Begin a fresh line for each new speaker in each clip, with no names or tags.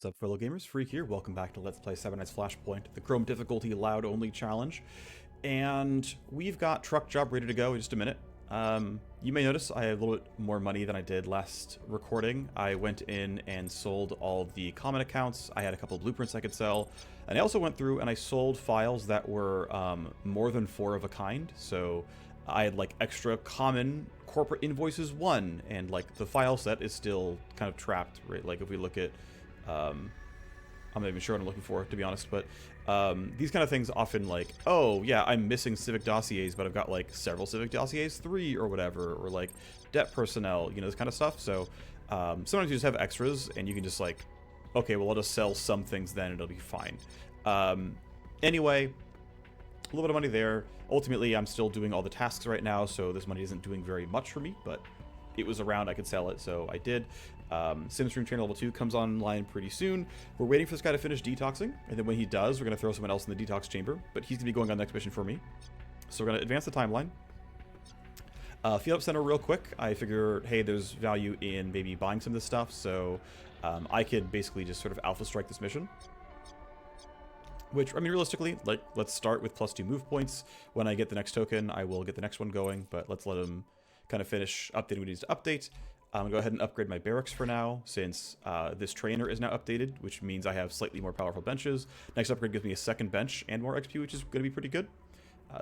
What's up, fellow gamers? Phreak here. Welcome back to Let's Play Seven Nights Flashpoint, the Chrome difficulty loud only challenge. And we've got Truck Job ready to go in just a minute. You may notice I have a little bit more money than I did last recording. I went in and sold all the common accounts. I had a couple of blueprints I could sell. And I also went through and I sold files that were more than 4 of a kind. So I had like extra common corporate invoices 1, and like the file set is still kind of trapped, right? Like if we look at I'm not even sure what I'm looking for, to be honest, but these kind of things often like, oh yeah, I'm missing civic dossiers, but I've got like several civic dossiers, 3 or whatever, or like debt personnel, you know, this kind of stuff. So sometimes you just have extras and you can just like, okay, well, I'll just sell some things then and it'll be fine. Anyway, a little bit of money there. Ultimately, I'm still doing all the tasks right now, so this money isn't doing very much for me, but it was around, I could sell it, so I did. SimStream Trainer Level 2 comes online pretty soon. We're waiting for this guy to finish detoxing, and then when he does, we're going to throw someone else in the detox chamber, but he's going to be going on the next mission for me. So we're going to advance the timeline. Field Up Center real quick. I figure, hey, there's value in maybe buying some of this stuff, so I could basically just sort of alpha strike this mission. Which, I mean, realistically, like, let's start with +2 move points. When I get the next token, I will get the next one going, but let's let him kind of finish updating what he needs to update. I'm going to go ahead and upgrade my barracks for now, since this trainer is now updated, which means I have slightly more powerful benches. Next upgrade gives me a second bench and more XP, which is going to be pretty good.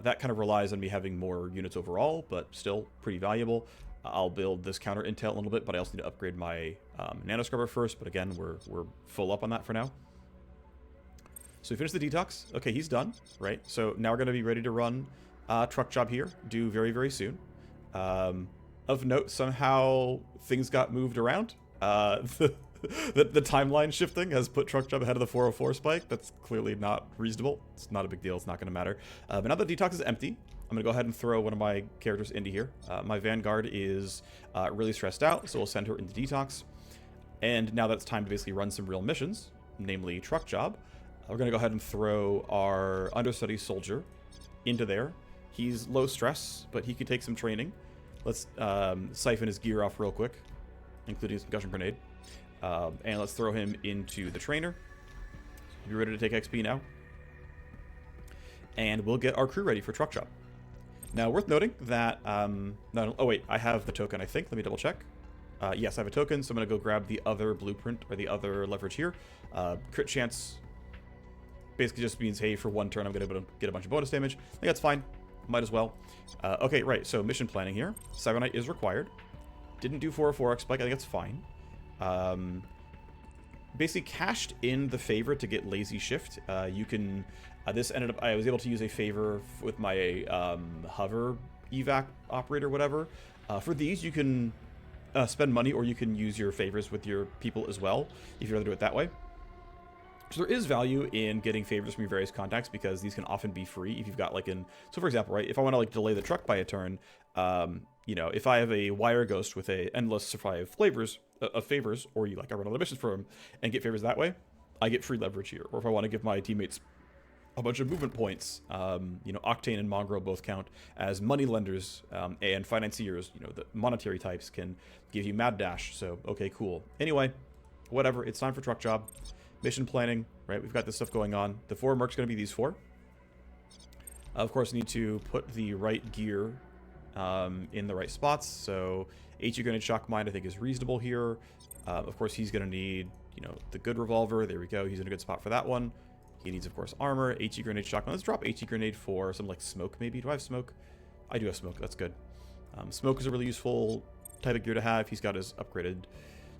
That kind of relies on me having more units overall, but still pretty valuable. I'll build this counter intel a little bit, but I also need to upgrade my nano scrubber first, but again, we're full up on that for now. So we finished the detox. Okay, he's done, right? So now we're going to be ready to run Truck Job here, due very, very soon. Of note, somehow things got moved around. The timeline shifting has put Truck Job ahead of the 404 spike. That's clearly not reasonable. It's not a big deal. It's not going to matter. But now that detox is empty, I'm going to go ahead and throw one of my characters into here. My Vanguard is really stressed out, so we'll send her into detox. And now that it's time to basically run some real missions, namely Truck Job, we're going to go ahead and throw our understudy soldier into there. He's low stress, but he could take some training. Let's siphon his gear off real quick, including his concussion grenade. And let's throw him into the trainer. Be ready to take XP now. And we'll get our crew ready for Truck Job. Now, worth noting that... oh, wait, I have the token, I think. Let me double check. Yes, I have a token, so I'm going to go grab the other blueprint, or the other leverage here. Crit chance basically just means, hey, for 1 turn, I'm going to get a bunch of bonus damage. I think that's fine. Might as well. Okay, right, so mission planning here. Cybernite is required. Didn't do 404x spike, I think that's fine. Basically cashed in the favor to get lazy shift. You can, this ended up, I was able to use a favor with my hover evac operator, whatever. For these, you can spend money, or you can use your favors with your people as well, if you'd rather do it that way. So there is value in getting favors from your various contacts, because these can often be free if you've got like so for example, right, if I want to like delay the truck by a turn, you know, if I have a wire ghost with a endless supply of favors, or you like I run other missions for him and get favors that way, I get free leverage here. Or if I want to give my teammates a bunch of movement points, you know, Octane and Mongrel both count as money lenders, and financiers, you know, the monetary types can give you mad dash. So okay, cool. Anyway, whatever, it's time for Truck Job. Mission planning, right? We've got this stuff going on. The 4 mercs going to be these 4. Of course, need to put the right gear in the right spots. So HE grenade shock mine, I think, is reasonable here. Of course, he's going to need, you know, the good revolver. There we go. He's in a good spot for that one. He needs, of course, armor. HE grenade shock mine. Let's drop HE grenade for some like smoke, maybe. Do I have smoke? I do have smoke. That's good. Smoke is a really useful type of gear to have. He's got his upgraded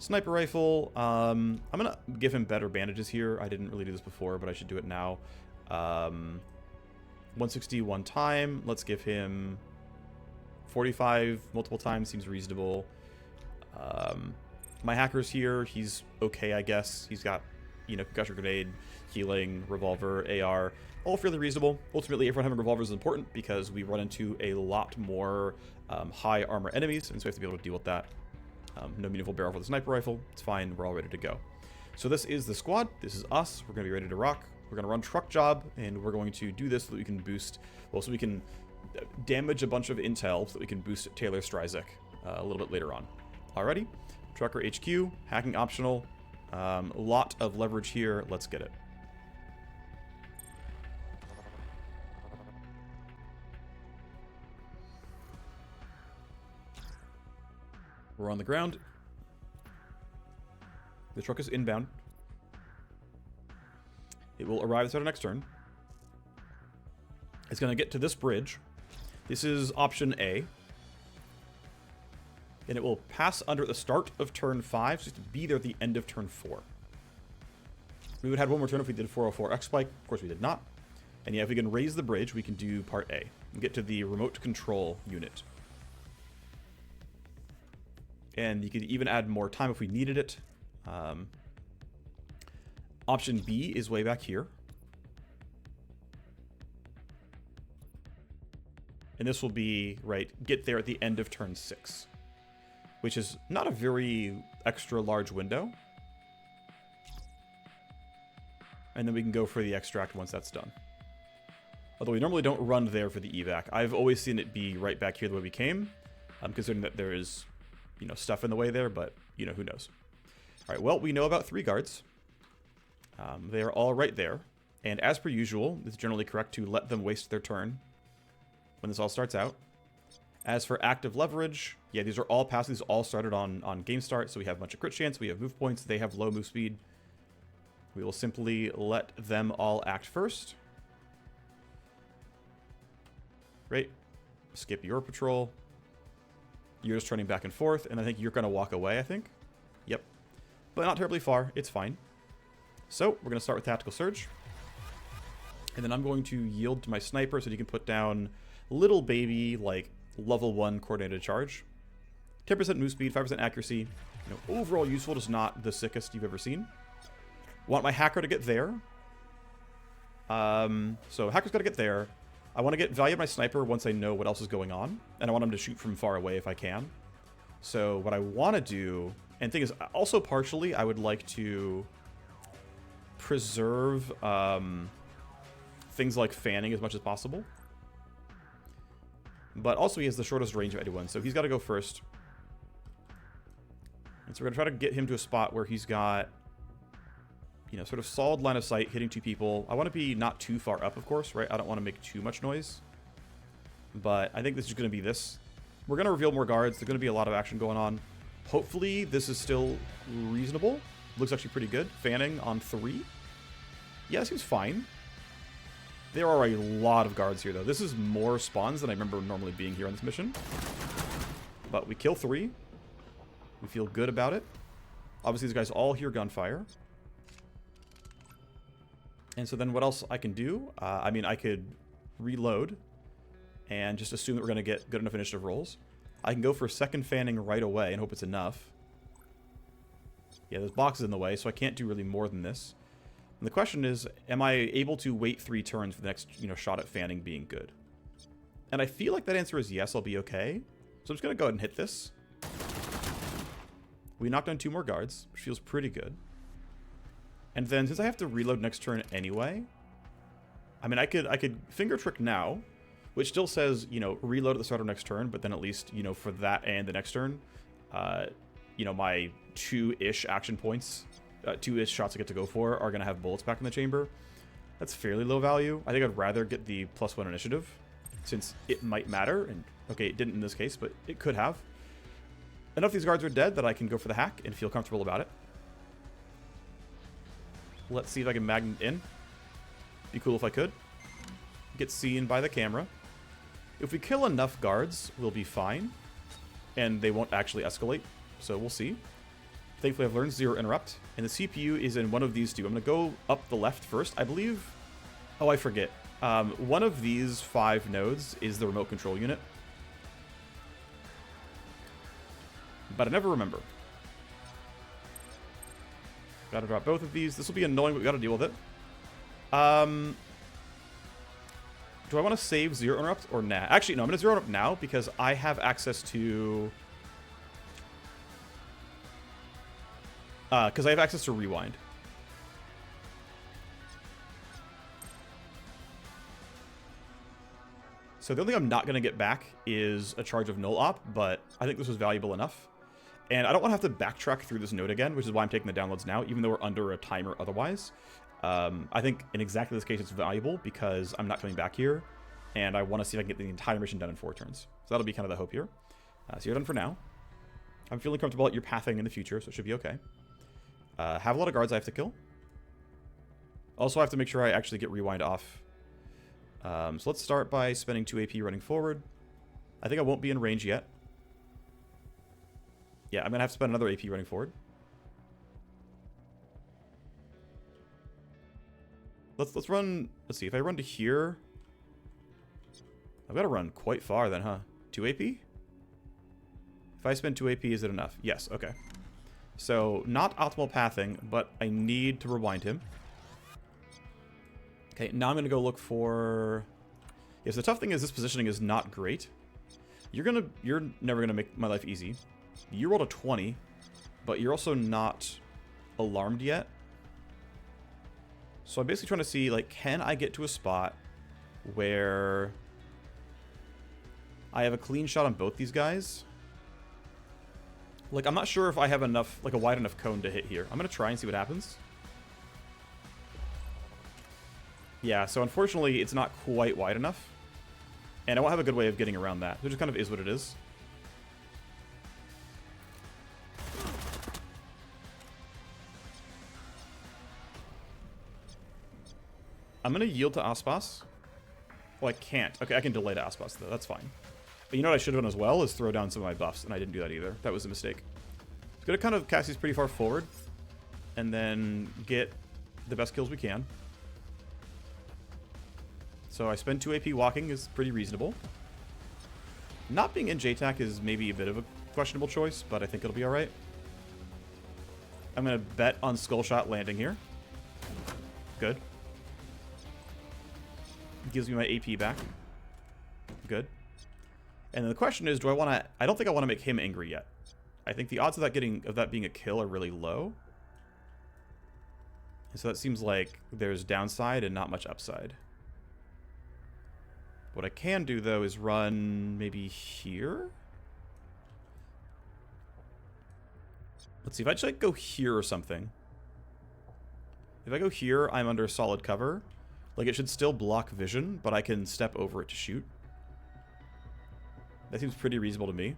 sniper rifle. I'm gonna give him better bandages here. I didn't really do this before, but I should do it now. 160 one time. Let's give him 45 multiple times. Seems reasonable. My hacker's here. He's okay, I guess. He's got, you know, concussion grenade, healing, revolver, AR. All fairly reasonable. Ultimately, everyone having revolvers is important because we run into a lot more high armor enemies, and so we have to be able to deal with that. No meaningful barrel for the sniper rifle. It's fine. We're all ready to go. So this is the squad. This is us. We're going to be ready to rock. We're going to run Truck Job, and we're going to do this so that we can boost, well, so we can damage a bunch of intel so that we can boost Taylor Stryzek a little bit later on. Alrighty. Trucker HQ, hacking optional. A lot of leverage here. Let's get it. We're on the ground. The truck is inbound. It will arrive at our next turn. It's going to get to this bridge. This is option A. And it will pass under at the start of turn 5, so it's to be there at the end of turn 4. We would have had one more turn if we did 404 X-Spike. Of course, we did not. And yeah, if we can raise the bridge, we can do part A and get to the remote control unit. And you could even add more time if we needed it. Option B is way back here. And this will be, right, get there at the end of turn 6. Which is not a very extra large window. And then we can go for the extract once that's done. Although we normally don't run there for the evac. I've always seen it be right back here the way we came. Considering that there is, you know, stuff in the way there, but, you know, who knows. Alright, well, we know about 3 guards. They are all right there. And as per usual, it's generally correct to let them waste their turn when this all starts out. As for active leverage, yeah, these are all passes. These all started on game start, so we have a bunch of crit chance. We have move points. They have low move speed. We will simply let them all act first. Great. Skip your patrol. You're just turning back and forth, and I think you're going to walk away, I think. Yep. But not terribly far. It's fine. So, we're going to start with Tactical Surge. And then I'm going to yield to my sniper so that he can put down little baby, like, level 1 coordinated charge. 10% move speed, 5% accuracy. You know, overall useful, just not the sickest you've ever seen. Want my hacker to get there. So hacker's got to get there. I want to get value of my sniper once I know what else is going on. And I want him to shoot from far away if I can. So what I want to do, and the thing is, also partially, I would like to preserve things like fanning as much as possible. But also he has the shortest range of anyone, so he's got to go first. And so we're going to try to get him to a spot where he's got, you know, sort of solid line of sight, hitting 2 people. I want to be not too far up, of course, right? I don't want to make too much noise. But I think this is going to be this. We're going to reveal more guards. There's going to be a lot of action going on. Hopefully this is still reasonable. Looks actually pretty good. Fanning on 3. Yeah, seems fine. There are a lot of guards here, though. This is more spawns than I remember normally being here on this mission. But we kill 3. We feel good about it. Obviously, these guys all hear gunfire. And so then what else I can do? I mean, I could reload and just assume that we're going to get good enough initiative rolls. I can go for a second fanning right away and hope it's enough. Yeah, there's boxes in the way, so I can't do really more than this. And the question is, am I able to wait 3 turns for the next, you know, shot at fanning being good? And I feel like that answer is yes, I'll be okay. So I'm just going to go ahead and hit this. We knocked down 2 more guards, which feels pretty good. And then since I have to reload next turn anyway, I mean, I could finger trick now, which still says, you know, reload at the start of next turn, but then at least, you know, for that and the next turn, you know, my 2-ish action points, 2-ish shots I get to go for are going to have bullets back in the chamber. That's fairly low value. I think I'd rather get the +1 initiative, since it might matter. And okay, it didn't in this case, but it could have. Enough of these guards are dead that I can go for the hack and feel comfortable about it. Let's see if I can magnet in. Be cool if I could. Get seen by the camera. If we kill enough guards, we'll be fine. And they won't actually escalate. So we'll see. Thankfully, I've learned 0 interrupt. And the CPU is in one of these 2. I'm going to go up the left first. I believe... Oh, I forget. One of these 5 nodes is the remote control unit. But I never remember. Gotta drop both of these. This will be annoying, but we gotta deal with it. Do I want to save 0 interrupt or nah? Actually, no, I'm gonna 0 interrupt now because I have access to... because I have access to rewind. So the only thing I'm not going to get back is a charge of null op, but I think this was valuable enough. And I don't want to have to backtrack through this node again, which is why I'm taking the downloads now, even though we're under a timer otherwise. I think in exactly this case it's valuable because I'm not coming back here, and I want to see if I can get the entire mission done in 4 turns. So that'll be kind of the hope here. So you're done for now. I'm feeling comfortable at your pathing in the future, so it should be okay. Have a lot of guards I have to kill. Also, I have to make sure I actually get rewind off. So let's start by spending 2 AP running forward. I think I won't be in range yet. Yeah, I'm going to have to spend another AP running forward. Let's run... Let's see, if I run to here... I've got to run quite far then, huh? 2 AP? If I spend 2 AP, is it enough? Yes, okay. So, not optimal pathing, but I need to rewind him. Okay, now I'm going to go look for... Yes, the tough thing is this positioning is not great. You're never gonna make my life easy. You rolled a 20, but you're also not alarmed yet. So I'm basically trying to see, like, can I get to a spot where I have a clean shot on both these guys? Like, I'm not sure if I have enough, like, a wide enough cone to hit here. I'm gonna try and see what happens. Yeah, so unfortunately, it's not quite wide enough. And I won't have a good way of getting around that. It just kind of is what it is. I'm going to yield to Aspas. Oh, I can't. Okay, I can delay to Aspas, though. That's fine. But you know what I should have done as well is throw down some of my buffs, and I didn't do that either. That was a mistake. I'm going to kind of cast these pretty far forward, and then get the best kills we can. So I spend 2 AP walking is pretty reasonable. Not being in JTAC is maybe a bit of a questionable choice, but I think it'll be alright. I'm going to bet on Skullshot landing here. Good. Gives me my AP back. Good. And then the question is, do I want to... I don't think I want to make him angry yet. I think the odds of that being a kill are really low. And so that seems like there's downside and not much upside. What I can do, though, is run maybe here? Let's see, if I just like, go here or something. If I go here, I'm under solid cover. Like, it should still block vision, but I can step over it to shoot. That seems pretty reasonable to me.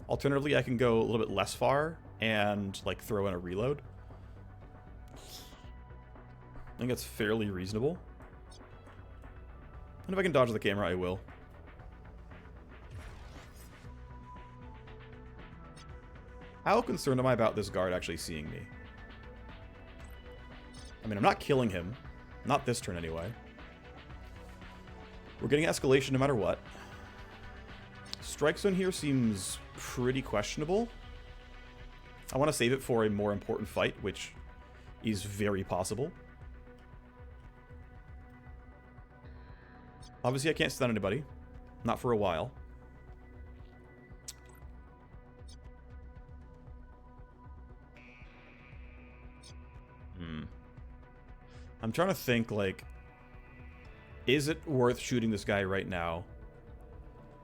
Alternatively, I can go a little bit less far and, like, throw in a reload. I think that's fairly reasonable. And if I can dodge the camera, I will. How concerned am I about this guard actually seeing me? I mean, I'm not killing him. Not this turn, anyway. We're getting escalation no matter what. Strike zone here seems pretty questionable. I want to save it for a more important fight, which is very possible. Obviously, I can't stun anybody. Not for a while. I'm trying to think, like, is it worth shooting this guy right now?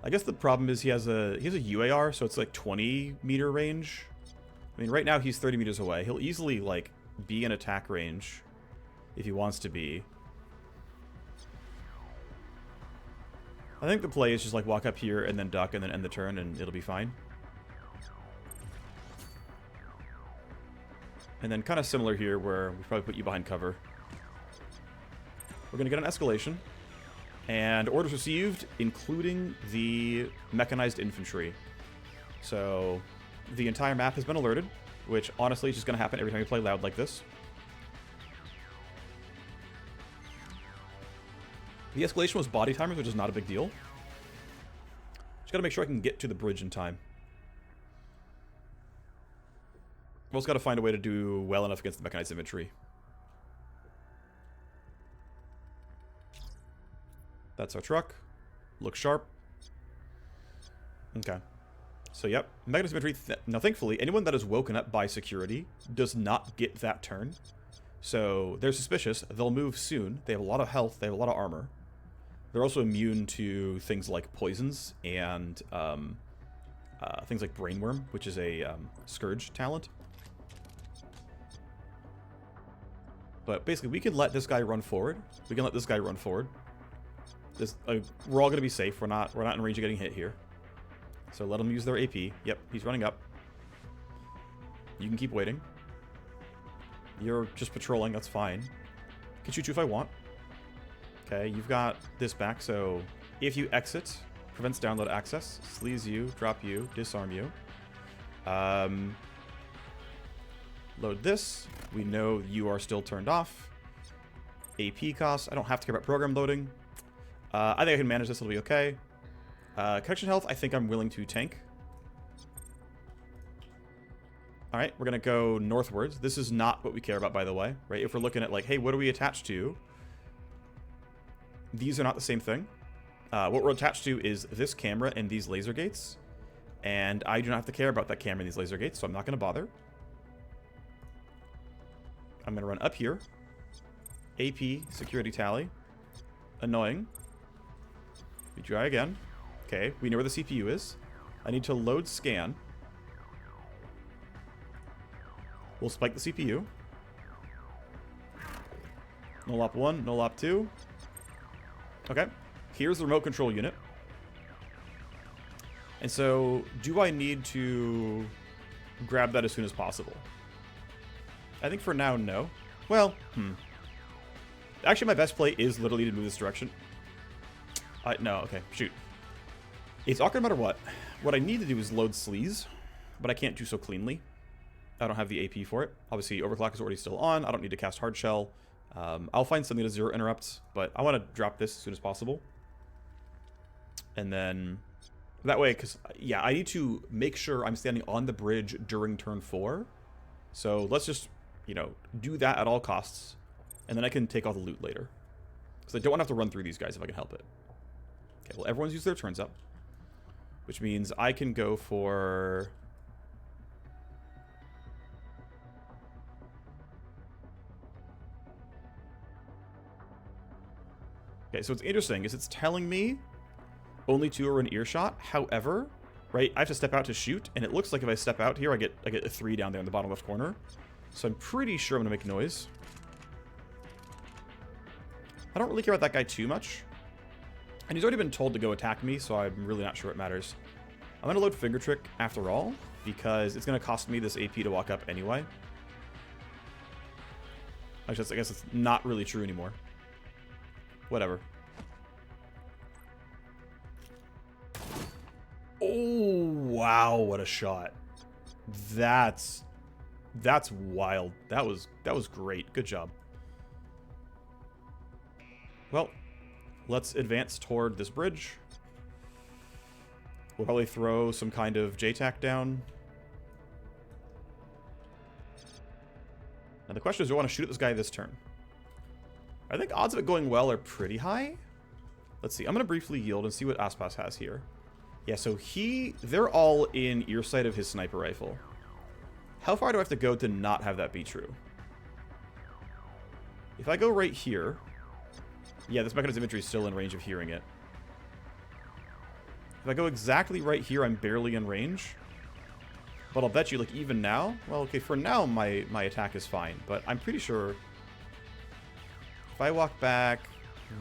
I guess the problem is he has a UAR, so it's like 20-meter range. I mean, right now he's 30 meters away. He'll easily, like, be in attack range if he wants to be. I think the play is just, like, walk up here and then duck and then end the turn and it'll be fine. And then kind of similar here where we probably put you behind cover. We're going to get an escalation. And orders received, including the mechanized infantry. So the entire map has been alerted, which honestly is just going to happen every time you play loud like this. The escalation was body timers, which is not a big deal. Just got to make sure I can get to the bridge in time. I've also got to find a way to do well enough against the mechanized infantry. That's our truck. Look sharp. Okay. So, yep. Mechanized infantry. Now, thankfully, anyone that is woken up by security does not get that turn. So, they're suspicious. They'll move soon. They have a lot of health. They have a lot of armor. They're also immune to things like poisons and things like Brainworm, which is a Scourge talent. But basically, we can let this guy run forward. We can let this guy run forward. We're all going to be safe. We're not in range of getting hit here. So let them use their AP. Yep, he's running up. You can keep waiting. You're just patrolling. That's fine. I can shoot you if I want. Okay, you've got this back. So if you exit, prevents download access, sleaze you, drop you, disarm you. Load this. We know you are still turned off. AP costs. I don't have to care about program loading. I think I can manage this. It'll be okay. Connection health, I think I'm willing to tank. Alright, we're going to go northwards. This is not what we care about, by the way. Right? If we're looking at, like, hey, what are we attached to? These are not the same thing. What we're attached to is this camera and these laser gates. And I do not have to care about that camera and these laser gates, so I'm not going to bother. I'm going to run up here. AP, security tally. Annoying. We try again. Okay, we know where the CPU is. I need to load scan. We'll spike the CPU. No lop 1, no lop 2. Okay, here's the remote control unit. And so, do I need to grab that as soon as possible? I think for now, no. Well, Actually, my best play is literally to move this direction. No, okay, shoot. It's awkward no matter what. What I need to do is load sleaze, but I can't do so cleanly. I don't have the AP for it. Obviously, overclock is already still on. I don't need to cast hard shell. I'll find something to zero interrupts, but I want to drop this as soon as possible. And then that way, because, yeah, I need to make sure I'm standing on the bridge during turn 4. So let's just, you know, do that at all costs. And then I can take all the loot later. Because I don't want to have to run through these guys if I can help it. Okay, well, everyone's used their turns up. Which means I can go for... Okay, so what's interesting is it's telling me only 2 are in earshot. However, right, I have to step out to shoot, and it looks like if I step out here, I get a 3 down there in the bottom left corner. So I'm pretty sure I'm going to make noise. I don't really care about that guy too much. And he's already been told to go attack me, so I'm really not sure it matters. I'm going to load Finger Trick after all, because it's going to cost me this AP to walk up anyway. Actually, I guess it's not really true anymore. Whatever. Oh, wow, what a shot. That's wild. That was great. Good job. Well, let's advance toward this bridge. We'll probably throw some kind of JTAC down. And the question is, do I want to shoot at this guy this turn? I think odds of it going well are pretty high. Let's see. I'm going to briefly yield and see what Aspas has here. Yeah, so they're all in earsight of his sniper rifle. How far do I have to go to not have that be true? If I go right here... Yeah, this Mechanism Infantry is still in range of hearing it. If I go exactly right here, I'm barely in range. But I'll bet you, like, even now... Well, okay, for now, my attack is fine. But I'm pretty sure... If I walk back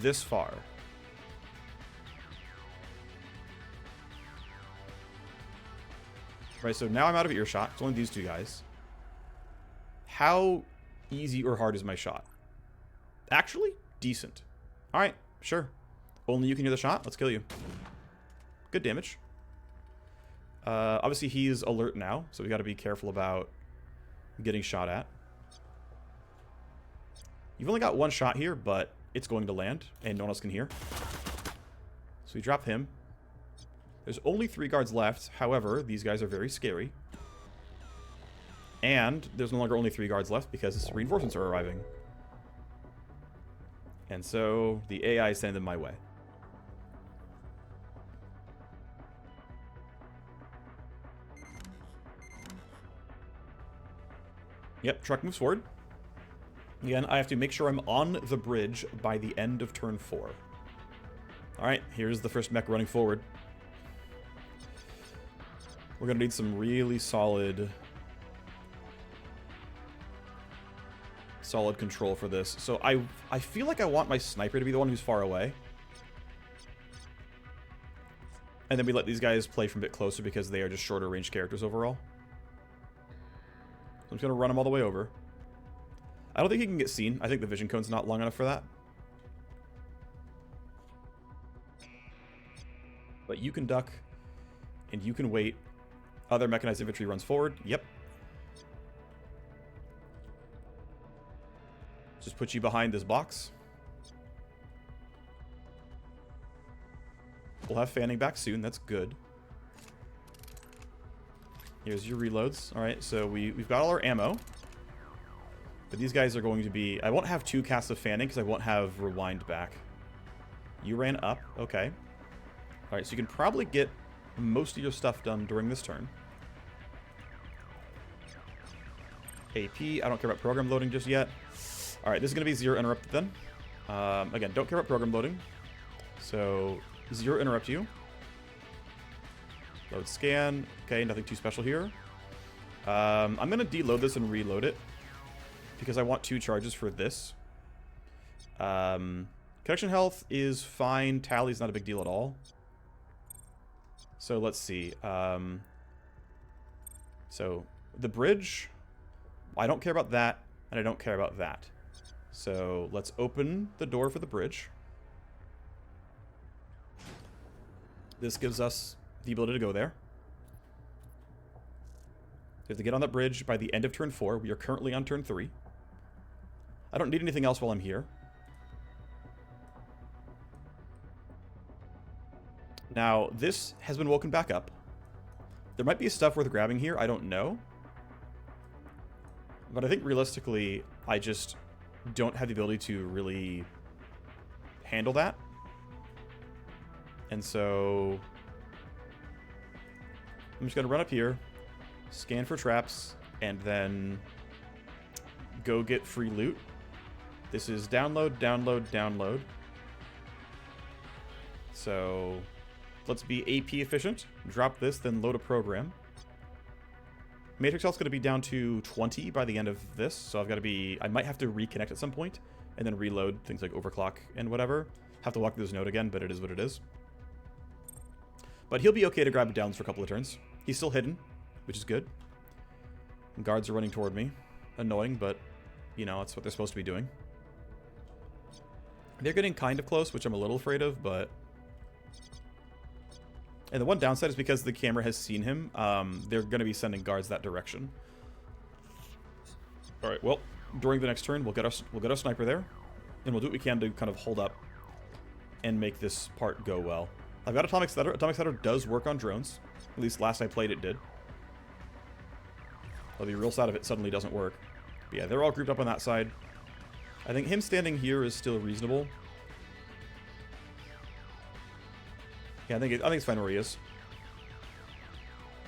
this far... Right, so now I'm out of earshot. It's only these 2 guys. How easy or hard is my shot? Actually, decent. Alright, sure. Only you can hear the shot. Let's kill you. Good damage. Obviously, he's alert now, so we got to be careful about getting shot at. You've only got 1 shot here, but it's going to land, and no one else can hear. So we drop him. There's only 3 guards left. However, these guys are very scary. And there's no longer only 3 guards left because reinforcements are arriving. And so the AI is sending them my way. Yep, truck moves forward. Again, I have to make sure I'm on the bridge by the end of turn 4. Alright, here's the first mech running forward. We're going to need some really solid control for this. So I feel like I want my sniper to be the one who's far away. And then we let these guys play from a bit closer because they are just shorter range characters overall. So I'm just going to run them all the way over. I don't think he can get seen. I think the vision cone's not long enough for that. But you can duck, and you can wait. Other mechanized infantry runs forward. Yep. Just put you behind this box. We'll have Fanning back soon. That's good. Here's your reloads. Alright, so we've got all our ammo. But these guys are going to be... I won't have 2 casts of Fanning because I won't have rewind back. You ran up. Okay. Alright, so you can probably get most of your stuff done during this turn. AP. I don't care about program loading just yet. Alright, this is going to be 0 interrupted then. Again, don't care about program loading. So... 0 interrupt you. Load scan. Okay, nothing too special here. I'm going to deload this and reload it. Because I want 2 charges for this. Connection health is fine. Tally's not a big deal at all. So let's see. So the bridge. I don't care about that. And I don't care about that. So let's open the door for the bridge. This gives us the ability to go there. We have to get on that bridge by the end of turn 4. We are currently on turn 3. I don't need anything else while I'm here. Now, this has been woken back up. There might be stuff worth grabbing here. I don't know. But I think realistically, I just don't have the ability to really handle that. And so I'm just going to run up here, scan for traps, and then go get free loot. This is download, download, download. So let's be AP efficient. Drop this, then load a program. Matrix health's going to be down to 20 by the end of this, so I've got to be... I might have to reconnect at some point, and then reload things like overclock and whatever. Have to walk through this node again, but it is what it is. But he'll be okay to grab downs for a couple of turns. He's still hidden, which is good. And guards are running toward me. Annoying, but, you know, that's what they're supposed to be doing. They're getting kind of close, which I'm a little afraid of, but... And the one downside is because the camera has seen him, they're going to be sending guards that direction. Alright, well, during the next turn, we'll get our sniper there. And we'll do what we can to kind of hold up and make this part go well. I've got Atomic Setter. Atomic Setter does work on drones. At least last I played it did. I'll be real sad if it suddenly doesn't work. But yeah, they're all grouped up on that side. I think him standing here is still reasonable. Yeah, I think it's fine where he is.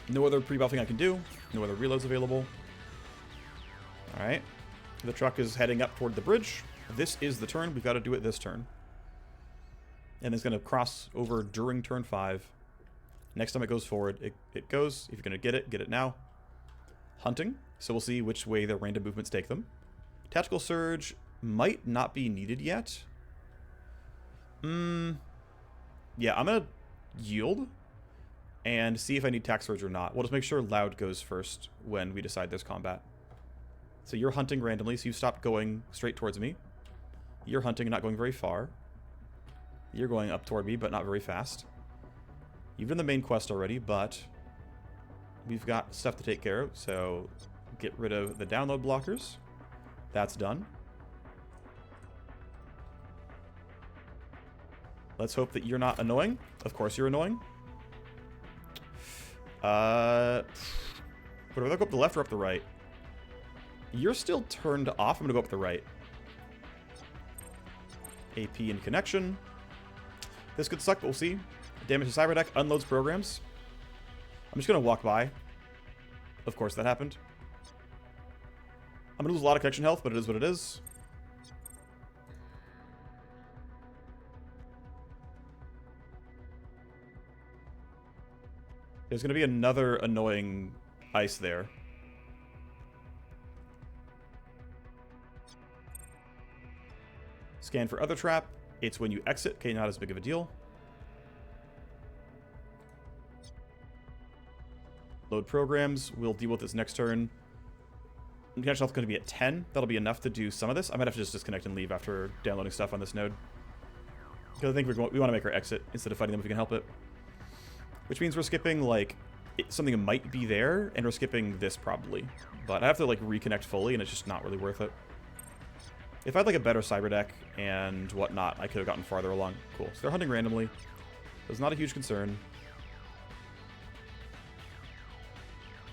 No other pre-buffing I can do. No other reloads available. Alright. The truck is heading up toward the bridge. This is the turn. We've got to do it this turn. And it's going to cross over during turn 5. Next time it goes forward, it goes. If you're going to get it now. Hunting. So we'll see which way the random movements take them. Tactical Surge might not be needed yet. Yeah, I'm going to yield and see if I need Tac Surge or not. We'll just make sure Loud goes first when we decide there's combat. So you're hunting randomly, so you stopped going straight towards me. You're hunting and not going very far. You're going up toward me, but not very fast. You've done the main quest already, but we've got stuff to take care of, so get rid of the download blockers. That's done. Let's hope that you're not annoying. Of course you're annoying. Would I rather go up the left or up the right? You're still turned off. I'm going to go up the right. AP in connection. This could suck, but we'll see. Damage to Cyberdeck unloads programs. I'm just going to walk by. Of course that happened. I'm going to lose a lot of connection health, but it is what it is. There's going to be another annoying ice there. Scan for other trap. It's when you exit. Okay, not as big of a deal. Load programs. We'll deal with this next turn. Connection health is going to be at 10. That'll be enough to do some of this. I might have to just disconnect and leave after downloading stuff on this node. Because I think we want to make our exit instead of fighting them if we can help it. Which means we're skipping, like, something might be there, and we're skipping this probably. But I have to, like, reconnect fully, and it's just not really worth it. If I had, like, a better cyber deck and whatnot, I could have gotten farther along. Cool. So they're hunting randomly. It's not a huge concern.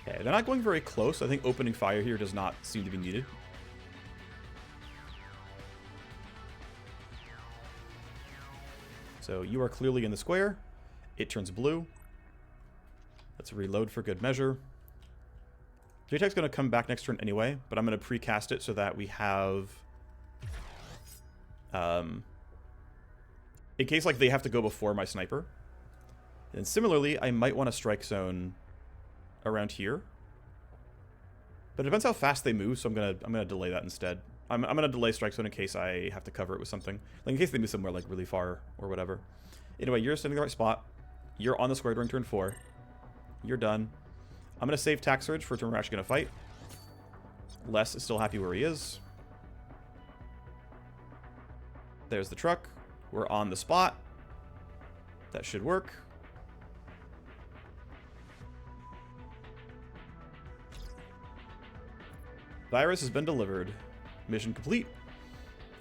Okay, they're not going very close. I think opening fire here does not seem to be needed. So you are clearly in the square. It turns blue. Let's reload for good measure. JTech's going to come back next turn anyway, but I'm going to precast it so that we have... in case like they have to go before my sniper. And similarly, I might want to strike zone around here. But it depends how fast they move, so I'm gonna delay that instead. I'm gonna delay strike zone in case I have to cover it with something. Like in case they move somewhere like really far or whatever. Anyway, you're standing in the right spot. You're on the square during turn 4. You're done. I'm gonna save Tack Surge for a turn we're actually gonna fight. Les is still happy where he is. There's the truck. We're on the spot. That should work. Virus has been delivered. Mission complete.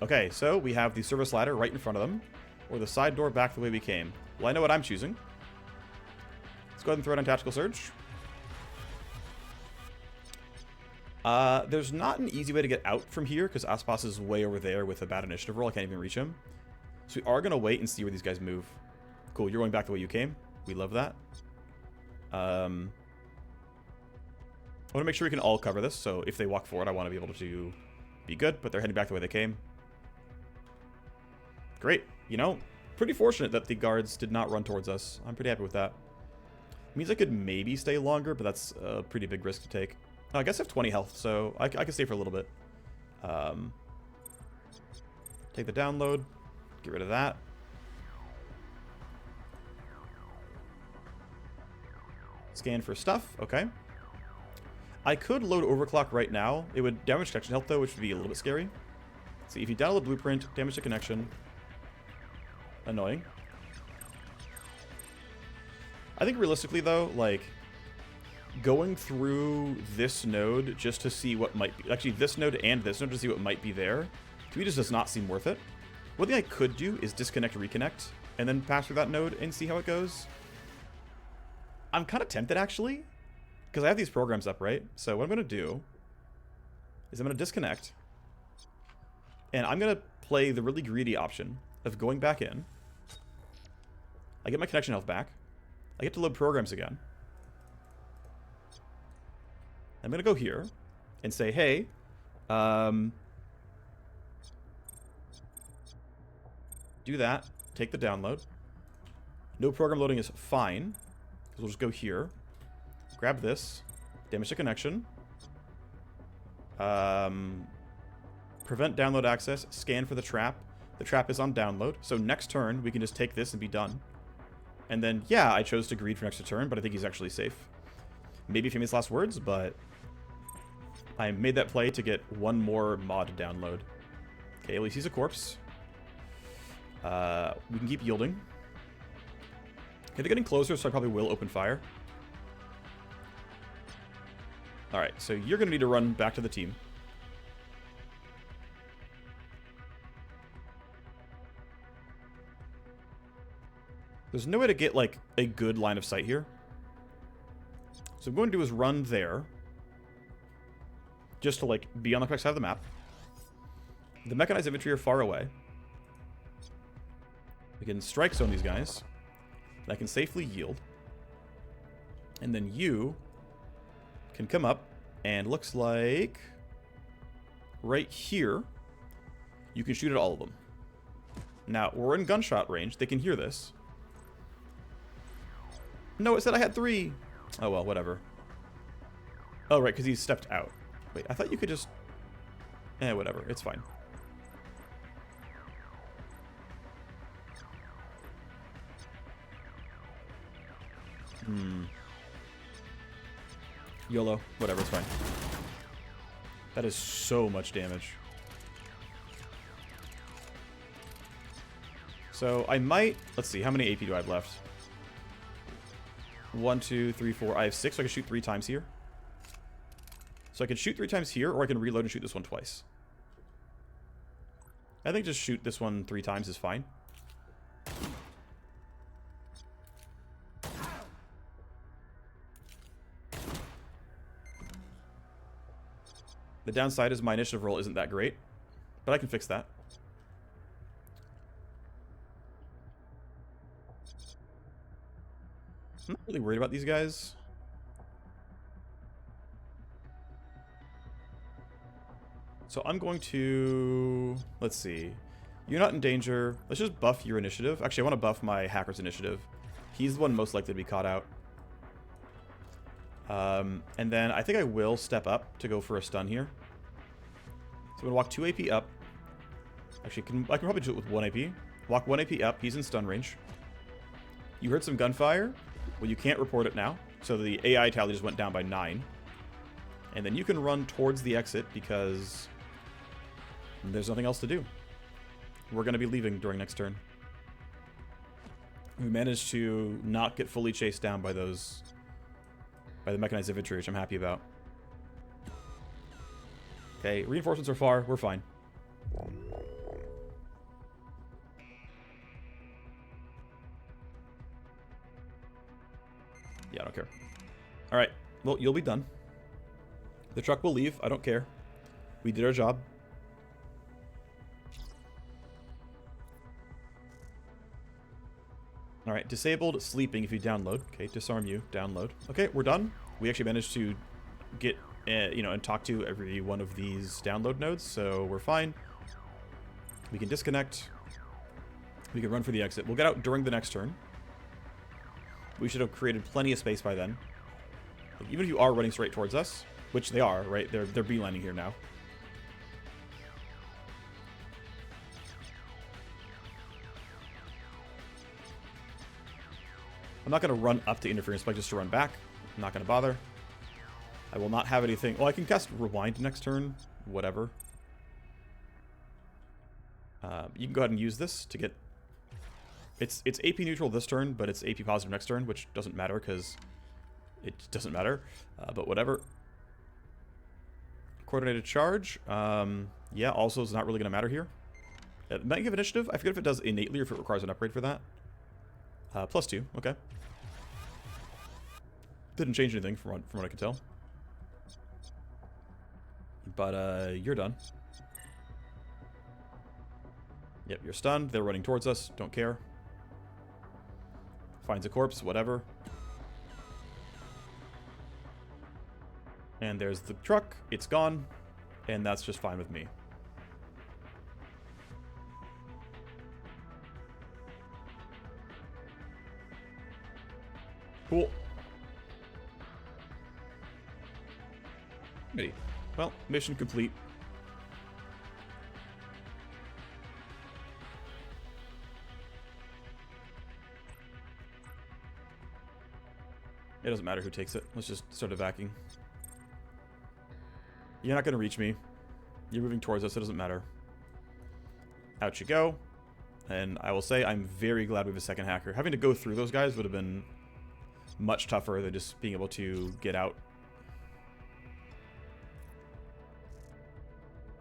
Okay, so we have the service ladder right in front of them, or the side door back the way we came. Well, I know what I'm choosing. Let's go ahead and throw it on Tactical Surge. There's not an easy way to get out from here, because Aspas is way over there with a bad initiative roll. I can't even reach him. So we are going to wait and see where these guys move. Cool, you're going back the way you came. We love that. I want to make sure we can all cover this, so if they walk forward, I want to be able to be good, but they're heading back the way they came. Great. You know, pretty fortunate that the guards did not run towards us. I'm pretty happy with that. Means I could maybe stay longer, but that's a pretty big risk to take. Oh, I guess I have 20 health, so I can stay for a little bit. Take the download. Get rid of that. Scan for stuff. Okay. I could load Overclock right now. It would damage connection health, though, which would be a little bit scary. See, if you download Blueprint, damage to connection. Annoying. I think realistically, though, like, going through this node just to see what might be... Actually, this node and this node to see what might be there, to me just does not seem worth it. One thing I could do is disconnect, reconnect, and then pass through that node and see how it goes. I'm kind of tempted, actually. Because I have these programs up, right? So what I'm going to do is I'm going to disconnect. And I'm going to play the really greedy option of going back in. I get my connection health back. I get to load programs again. I'm going to go here and say, hey, do that. Take the download. No program loading is fine. Because we'll just go here. Grab this. Damage to connection. Prevent download access. Scan for the trap. The trap is on download. So next turn, we can just take this and be done. And then, yeah, I chose to greed for an extra turn, but I think he's actually safe. Maybe famous last words, but I made that play to get one more mod download. Okay, at least he's a corpse. We can keep yielding. Okay, they're getting closer, so I probably will open fire. Alright, so you're going to need to run back to the team. There's no way to get, like, a good line of sight here. So what I'm going to do is run there. Just to, like, be on the correct side of the map. The mechanized infantry are far away. We can strike zone these guys. And I can safely yield. And then you can come up, and looks like right here you can shoot at all of them. Now we're in gunshot range. They can hear this. No, it said I had 3. Oh, well, whatever. Oh, right, because he stepped out. Wait, I thought you could just... whatever. It's fine. YOLO. Whatever, it's fine. That is so much damage. So I might... Let's see, how many AP do I have left? 1, 2, 3, 4. I have 6, so I can shoot 3 times here. So I can shoot 3 times here, or I can reload and shoot this one twice. I think just shoot this one 3 times is fine. The downside is my initiative roll isn't that great, but I can fix that. I'm not really worried about these guys. So I'm going to... Let's see. You're not in danger. Let's just buff your initiative. Actually, I want to buff my hacker's initiative. He's the one most likely to be caught out. And then I think I will step up to go for a stun here. So I'm going to walk 2 AP up. Actually, I can probably do it with 1 AP. Walk 1 AP up. He's in stun range. You heard some gunfire. Well, you can't report it now. So the AI tally just went down by 9. And then you can run towards the exit because there's nothing else to do. We're going to be leaving during next turn. We managed to not get fully chased down by those... by the mechanized infantry, which I'm happy about. Okay, reinforcements are far. We're fine. Yeah, I don't care. Alright, well, you'll be done. The truck will leave. I don't care. We did our job. Alright, disabled sleeping if you download. Okay, disarm you, download. Okay, we're done. We actually managed to get, you know, and talk to every one of these download nodes, so we're fine. We can disconnect. We can run for the exit. We'll get out during the next turn. We should have created plenty of space by then. Like, even if you are running straight towards us, which they are, right? They're beelining here now. I'm not going to run up to interference spike just to run back. I'm not going to bother. I will not have anything. Well, I can cast rewind next turn. Whatever. You can go ahead and use this to get... It's AP neutral this turn, but it's AP positive next turn, which doesn't matter because it doesn't matter. But whatever. Coordinated charge. Yeah, also it's not really going to matter here. It might give initiative. I forget if it does innately or if it requires an upgrade for that. +2. Okay. Didn't change anything from what I could tell. But you're done. Yep, you're stunned. They're running towards us. Don't care. Finds a corpse. Whatever. And there's the truck. It's gone. And that's just fine with me. Cool. Ready. Well, mission complete. It doesn't matter who takes it. Let's just start evacing. You're not going to reach me. You're moving towards us. It doesn't matter. Out you go. And I will say I'm very glad we have a second hacker. Having to go through those guys would have been much tougher than just being able to get out.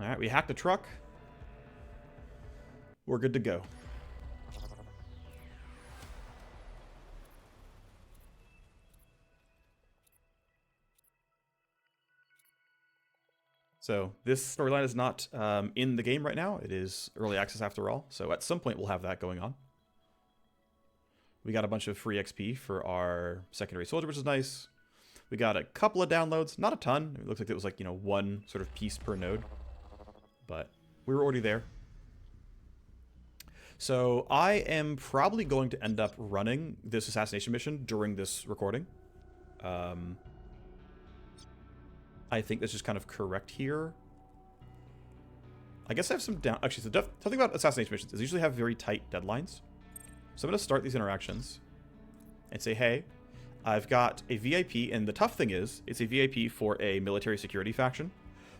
Alright, we hacked the truck. We're good to go. So this storyline is not in the game right now. It is early access after all. So at some point we'll have that going on. We got a bunch of free XP for our secondary soldier, which is nice. We got a couple of downloads, not a ton. It looks like it was like, you know, one sort of piece per node. But we were already there. So I am probably going to end up running this assassination mission during this recording. I think that's just kind of correct here. I guess I have some down... Actually, something about assassination missions is they usually have very tight deadlines. So I'm going to start these interactions and say, hey, I've got a VIP, and the tough thing is, it's a VIP for a military security faction,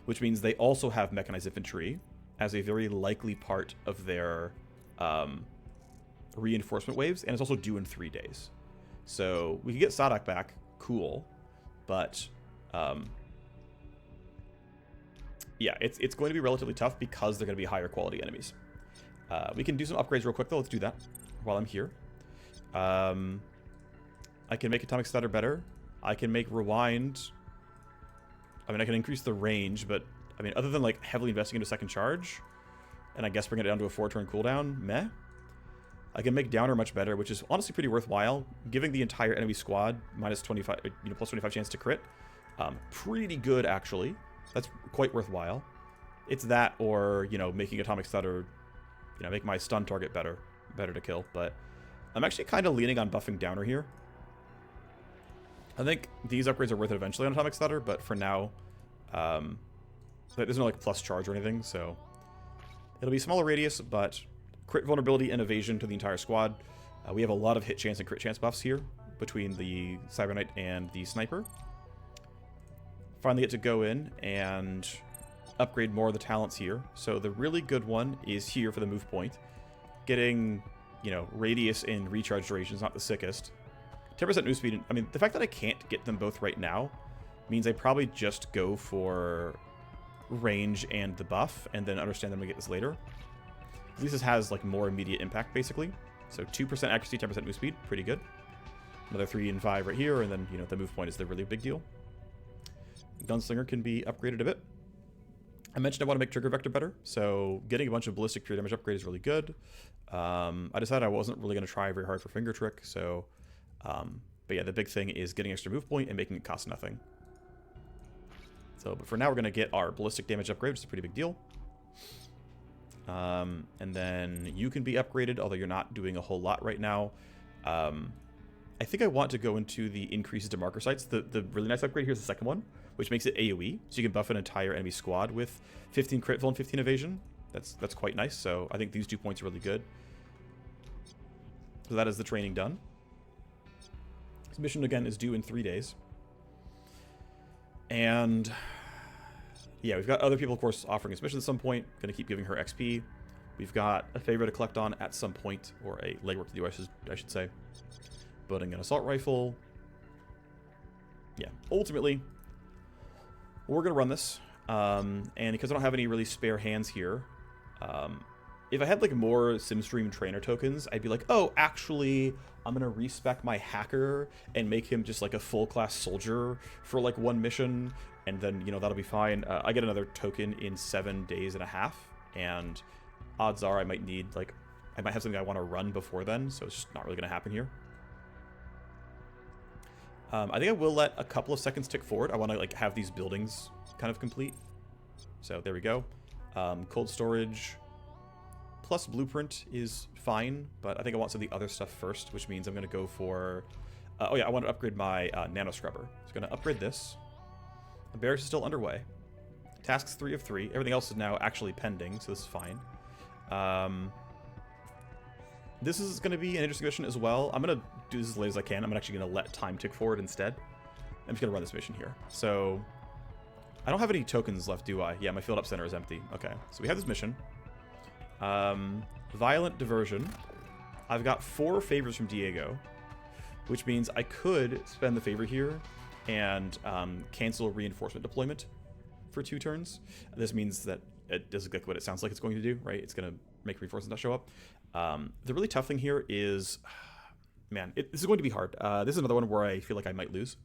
which means they also have mechanized infantry as a very likely part of their reinforcement waves, and it's also due in 3 days. So we can get Sadak back, cool, but yeah, it's going to be relatively tough because they're going to be higher quality enemies. We can do some upgrades real quick though. Let's do that while I'm here. I can make Atomic Stutter better. I can make Rewind. I mean, I can increase the range, but I mean, other than like heavily investing into second charge, and I guess bring it down to a 4-turn cooldown, meh. I can make Downer much better, which is honestly pretty worthwhile. Giving the entire enemy squad minus 25, plus 25 chance to crit, pretty good actually. That's quite worthwhile. It's that, or making Atomic Stutter, make my stun target better to kill. But I'm actually kind of leaning on buffing Downer here. I think these upgrades are worth it eventually on Atomic Stutter, but for now, there's no like plus charge or anything, so it'll be smaller radius, but crit vulnerability and evasion to the entire squad. We have a lot of hit chance and crit chance buffs here between the Cyber Knight and the Sniper. Finally get to go in and upgrade more of the talents here. So the really good one is here for the move point. Getting, radius and recharge duration is not the sickest. 10% move speed. I mean, the fact that I can't get them both right now means I probably just go for range and the buff, and then understand that I'm gonna get this later. At least this has like more immediate impact, basically. So 2% accuracy, 10% move speed, pretty good. Another 3 and 5 right here, and then the move point is the really big deal. Gunslinger can be upgraded a bit. I mentioned I want to make trigger vector better, so getting a bunch of ballistic pure damage upgrade is really good. I decided I wasn't really going to try very hard for finger trick, so but yeah, the big thing is getting extra move point and making it cost nothing. So, but for now, we're going to get our ballistic damage upgrade, which is a pretty big deal. And then you can be upgraded, although you're not doing a whole lot right now. I think I want to go into the increases to marker sites. The really nice upgrade here is the second one, which makes it AoE, so you can buff an entire enemy squad with 15 crit vol and 15 evasion. That's quite nice, so I think these 2 points are really good. So that is the training done. This mission, again, is due in 3 days. And yeah, we've got other people, of course, offering us missions at some point. Going to keep giving her XP. We've got a favor to collect on at some point, or a legwork to do, I should say. Building an assault rifle. Yeah, ultimately, we're going to run this. And because I don't have any really spare hands here, if I had like more SimStream trainer tokens, I'd be like, oh, actually, I'm going to respec my hacker and make him just like a full class soldier for like one mission. And then, that'll be fine. I get another token in 7 days and a half. And odds are I might need like, I might have something I want to run before then. So it's just not really going to happen here. I think I will let a couple of seconds tick forward. I want to like have these buildings kind of complete. So there we go. Cold storage plus blueprint is fine, but I think I want some of the other stuff first, which means I'm going to go for... oh yeah, I want to upgrade my nano scrubber. So I'm going to upgrade this. The barracks is still underway. Tasks 3 of 3. Everything else is now actually pending, so this is fine. This is going to be an interesting mission as well. I'm going to do this as late as I can. I'm actually going to let time tick forward instead. I'm just going to run this mission here. So, I don't have any tokens left, do I? Yeah, my field up center is empty. Okay, so we have this mission. Violent diversion. I've got 4 favors from Diego, which means I could spend the favor here and cancel reinforcement deployment for 2 turns. This means that it does exactly what it sounds like it's going to do, right? It's going to make reinforcements not show up. The really tough thing here is, man, this is going to be hard. This is another one where I feel like I might lose,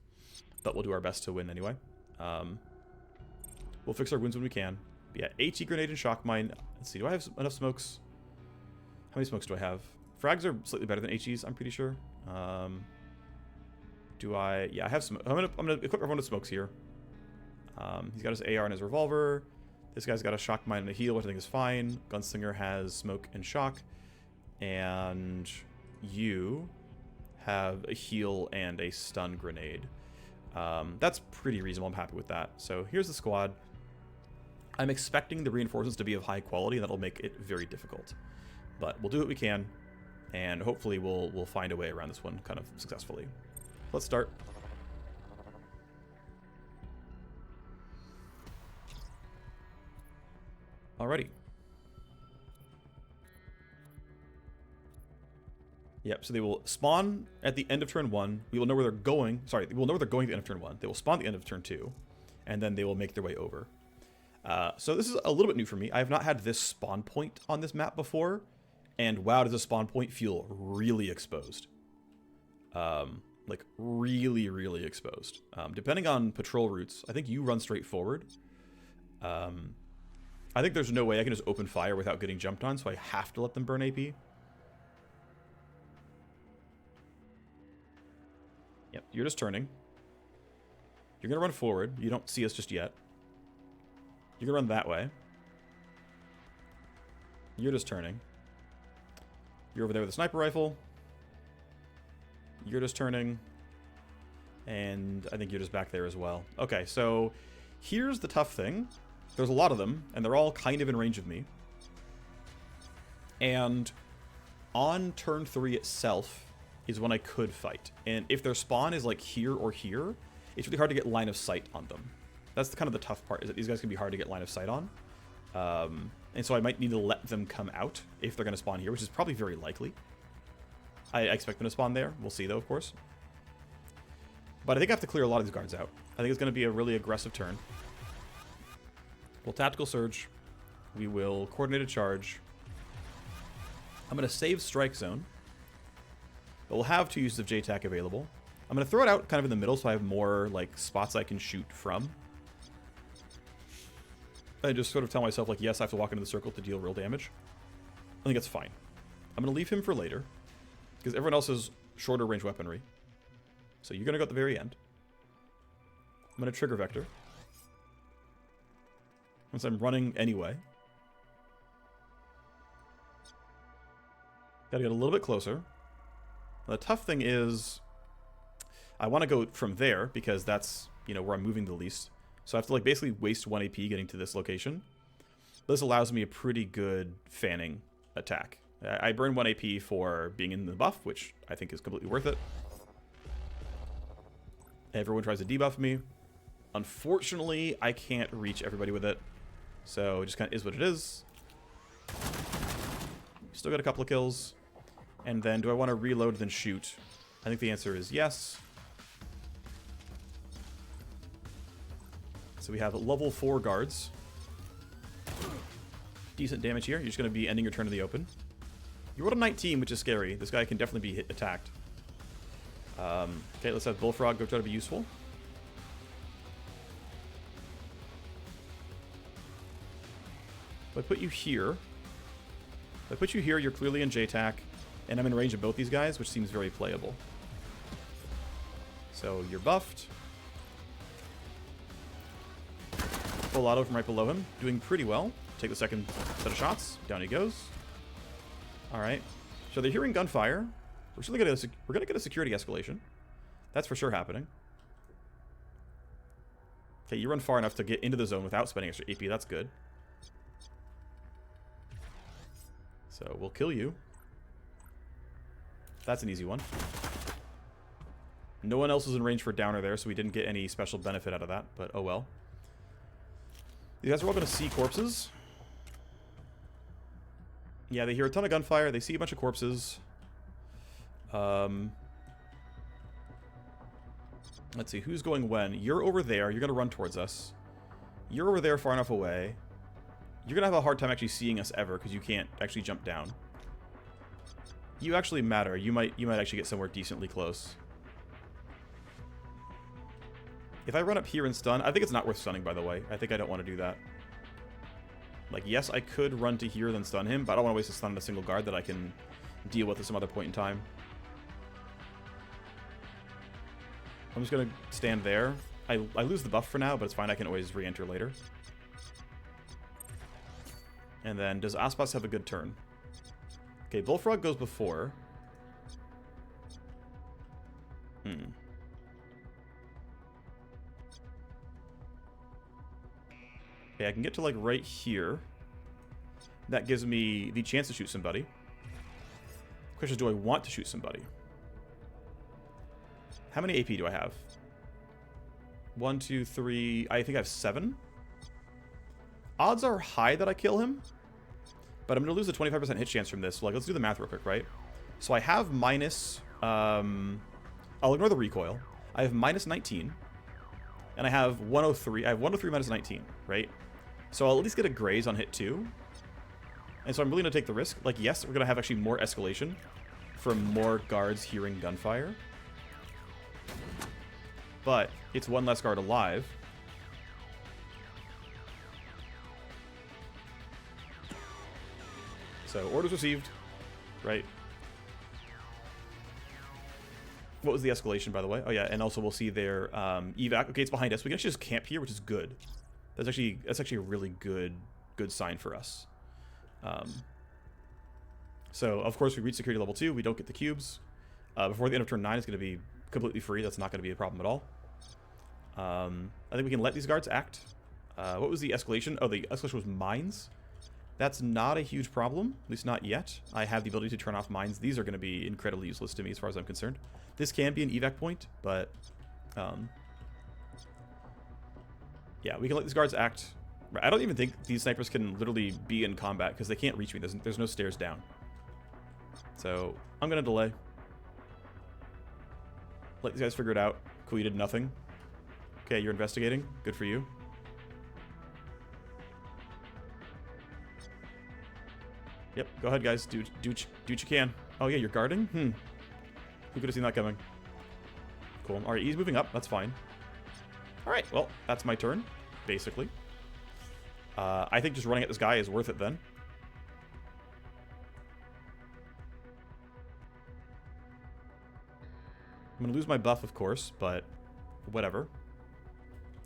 but we'll do our best to win anyway. We'll fix our wounds when we can. But yeah, HE grenade and shock mine. Let's see, do I have enough smokes? How many smokes do I have? Frags are slightly better than HEs, I'm pretty sure. Do I? Yeah, I have some. I'm gonna equip everyone with smokes here. He's got his AR and his revolver. This guy's got a shock mine and a heal, which I think is fine. Gunslinger has smoke and shock. And you have a heal and a stun grenade. That's pretty reasonable. I'm happy with that. So here's the squad. I'm expecting the reinforcements to be of high quality, and that'll make it very difficult. But we'll do what we can, and hopefully we'll find a way around this one kind of successfully. Let's start. Alrighty. Yep, so they will spawn at the end of turn 1. We will know where they're going. Sorry, we will know where they're going at the end of turn 1. They will spawn at the end of turn 2. And then they will make their way over. So this is a little bit new for me. I have not had this spawn point on this map before. And wow, does a spawn point feel really exposed. Like really, really exposed. Depending on patrol routes, I think you run straight forward. I think there's no way I can just open fire without getting jumped on, so I have to let them burn AP. Yep, you're just turning. You're going to run forward. You don't see us just yet. You're going to run that way. You're just turning. You're over there with a sniper rifle. You're just turning. And I think you're just back there as well. Okay, so here's the tough thing. There's a lot of them, and they're all kind of in range of me. And on turn 3 itself is when I could fight. And if their spawn is like here or here, it's really hard to get line of sight on them. That's kind of the tough part, is that these guys can be hard to get line of sight on. And so I might need to let them come out if they're going to spawn here, which is probably very likely. I expect them to spawn there. We'll see, though, of course. But I think I have to clear a lot of these guards out. I think it's going to be a really aggressive turn. We'll tactical surge. We will coordinate a charge. I'm going to save strike zone. But we'll have 2 uses of JTAC available. I'm going to throw it out kind of in the middle so I have more like spots I can shoot from. I just sort of tell myself, like, yes, I have to walk into the circle to deal real damage. I think that's fine. I'm going to leave him for later, because everyone else has shorter range weaponry. So you're going to go at the very end. I'm going to trigger vector. Once I'm running anyway. Got to get a little bit closer. The tough thing is, I want to go from there, because that's, you know, where I'm moving the least. So I have to, like, basically waste 1 AP getting to this location. This allows me a pretty good fanning attack. I burn 1 AP for being in the buff, which I think is completely worth it. Everyone tries to debuff me. Unfortunately, I can't reach everybody with it. So it just kind of is what it is. Still got a couple of kills. And then, do I want to reload then shoot? I think the answer is yes. So we have level 4 guards. Decent damage here. You're just going to be ending your turn in the open. You rolled a 19, which is scary. This guy can definitely be attacked. Okay, let's have Bullfrog go try to be useful. If I put you here, you're clearly in JTAC, and I'm in range of both these guys, which seems very playable. So you're buffed. Full auto from right below him, doing pretty well. Take the second set of shots. Down he goes. All right. So they're hearing gunfire. We're gonna get a security escalation. That's for sure happening. Okay, you run far enough to get into the zone without spending extra AP. That's good. So we'll kill you. That's an easy one. No one else was in range for downer there, so we didn't get any special benefit out of that, but oh well. You guys are all going to see corpses. Yeah, they hear a ton of gunfire. They see a bunch of corpses. Let's see, who's going when? You're over there. You're going to run towards us. You're over there far enough away. You're going to have a hard time actually seeing us ever because you can't actually jump down. You actually matter. You might actually get somewhere decently close. If I run up here and stun, I think it's not worth stunning, by the way. I think I don't want to do that. Like, yes, I could run to here then stun him, but I don't want to waste a stun on a single guard that I can deal with at some other point in time. I'm just going to stand there. I lose the buff for now, but it's fine. I can always re-enter later. And then, does Aspas have a good turn? Okay, Okay, Bullfrog goes before. Okay, I can get to, like, right here. That gives me the chance to shoot somebody. Question is, do I want to shoot somebody? How many AP do I have? 1, 2, 3... I think I have 7. Odds are high that I kill him. But I'm going to lose a 25% hit chance from this. So, like, let's do the math real quick, right? So I have minus... I'll ignore the recoil. I have minus 19. And I have 103. I have 103 minus 19, right? So I'll at least get a graze on hit 2. And so I'm willing to take the risk. Like, yes, we're going to have actually more escalation from more guards hearing gunfire. But it's one less guard alive. So, orders received. Right. What was the escalation, by the way? Oh, yeah, and also we'll see their evac. Okay, it's behind us. We can actually just camp here, which is good. That's actually a really good sign for us. So, of course, we reach security level 2. We don't get the cubes. Before the end of turn 9, it's going to be completely free. That's not going to be a problem at all. I think we can let these guards act. What was the escalation? Oh, the escalation was mines. That's not a huge problem, at least not yet. I have the ability to turn off mines. These are going to be incredibly useless to me as far as I'm concerned. This can be an evac point, but yeah, we can let these guards act. I don't even think these snipers can literally be in combat because they can't reach me. There's no stairs down. So I'm going to delay. Let these guys figure it out. Cool, you did nothing. Okay, you're investigating. Good for you. Yep, go ahead, guys. Do what you can. Oh, yeah, you're guarding? Who could have seen that coming? Cool. All right, he's moving up. That's fine. All right, well, that's my turn, basically. I think just running at this guy is worth it then. I'm going to lose my buff, of course, but whatever.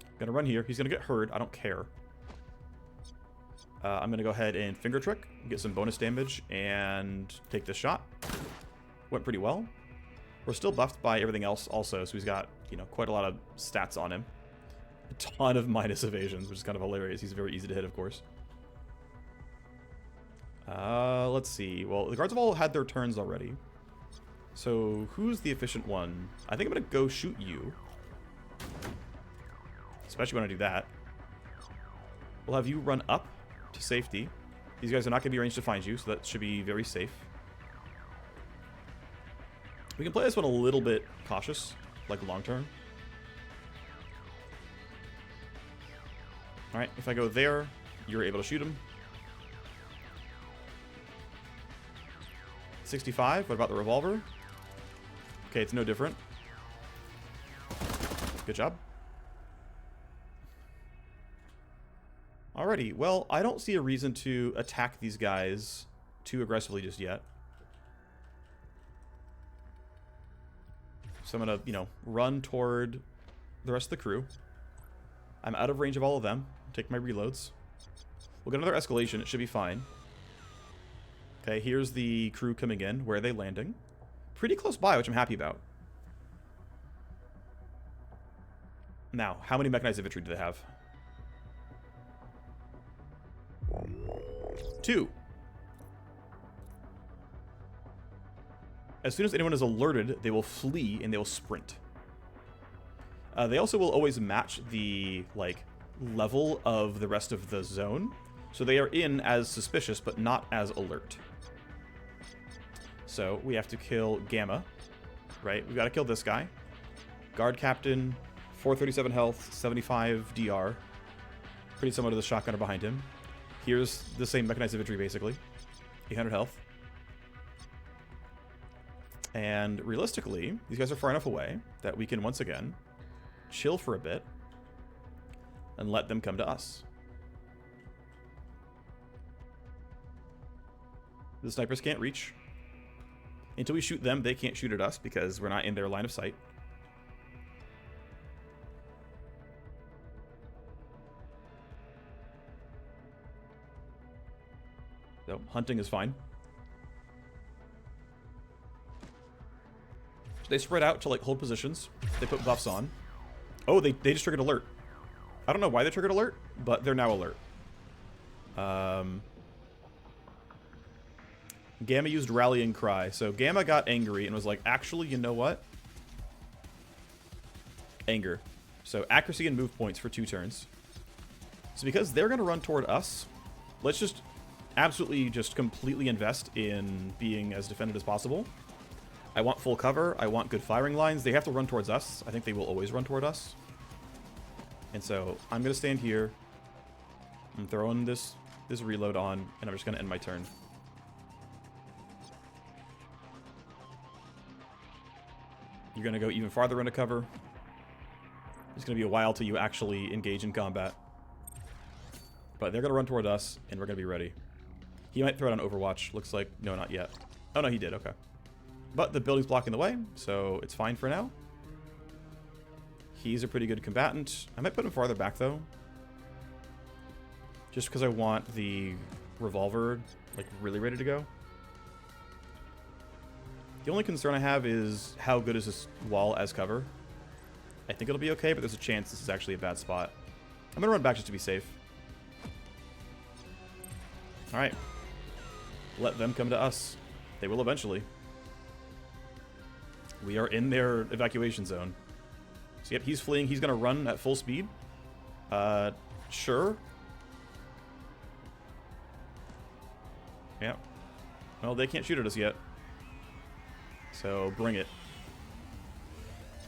I'm going to run here. He's going to get heard. I don't care. I'm going to go ahead and finger trick, get some bonus damage, and take this shot. Went pretty well. We're still buffed by everything else also, so he's got, you know, quite a lot of stats on him. A ton of minus evasions, which is kind of hilarious. He's very easy to hit, of course. Let's see. Well, the guards have all had their turns already. So, who's the efficient one? I think I'm going to go shoot you. Especially when I do that. We'll have you run up to safety. These guys are not going to be arranged to find you, so that should be very safe. We can play this one a little bit cautious, like long term. Alright, if I go there, you're able to shoot him. 65, what about the revolver? Okay, it's no different. Good job. Alrighty, well, I don't see a reason to attack these guys too aggressively just yet. So I'm gonna, you know, run toward the rest of the crew. I'm out of range of all of them. Take my reloads. We'll get another escalation. It should be fine. Okay, here's the crew coming in. Where are they landing? Pretty close by, which I'm happy about. Now, how many mechanized infantry do they have? 2. As soon as anyone is alerted, they will flee and they will sprint. They also will always match the, like, level of the rest of the zone. So they are in as suspicious, but not as alert. So we have to kill Gamma, right? We've got to kill this guy. Guard Captain, 437 health, 75 DR. Pretty similar to the shotgunner behind him. Here's the same mechanized infantry, basically. 800 health. And realistically, these guys are far enough away that we can once again chill for a bit and let them come to us. The snipers can't reach. Until we shoot them, they can't shoot at us because we're not in their line of sight. So, hunting is fine. They spread out to like hold positions. They put buffs on. Oh, they just triggered alert. I don't know why they triggered alert, but they're now alert. Gamma used Rallying Cry. So Gamma got angry and was like, actually, you know what? Anger. So accuracy and move points for 2 turns. So because they're going to run toward us, let's just absolutely just completely invest in being as defended as possible. I want full cover. I want good firing lines. They have to run towards us. I think they will always run toward us. And so I'm going to stand here. I'm throwing this reload on, and I'm just going to end my turn. You're going to go even farther into cover. It's going to be a while till you actually engage in combat. But they're going to run toward us, and we're going to be ready. He might throw it on Overwatch. Looks like... No, not yet. Oh, no, he did. Okay. But the building's blocking the way, so it's fine for now. He's a pretty good combatant. I might put him farther back, though. Just because I want the revolver, like, really ready to go. The only concern I have is how good is this wall as cover. I think it'll be okay, but there's a chance this is actually a bad spot. I'm going to run back just to be safe. Alright. Let them come to us. They will eventually. We are in their evacuation zone. So yep, he's fleeing. He's going to run at full speed. Sure. Yep. Well, they can't shoot at us yet. So bring it.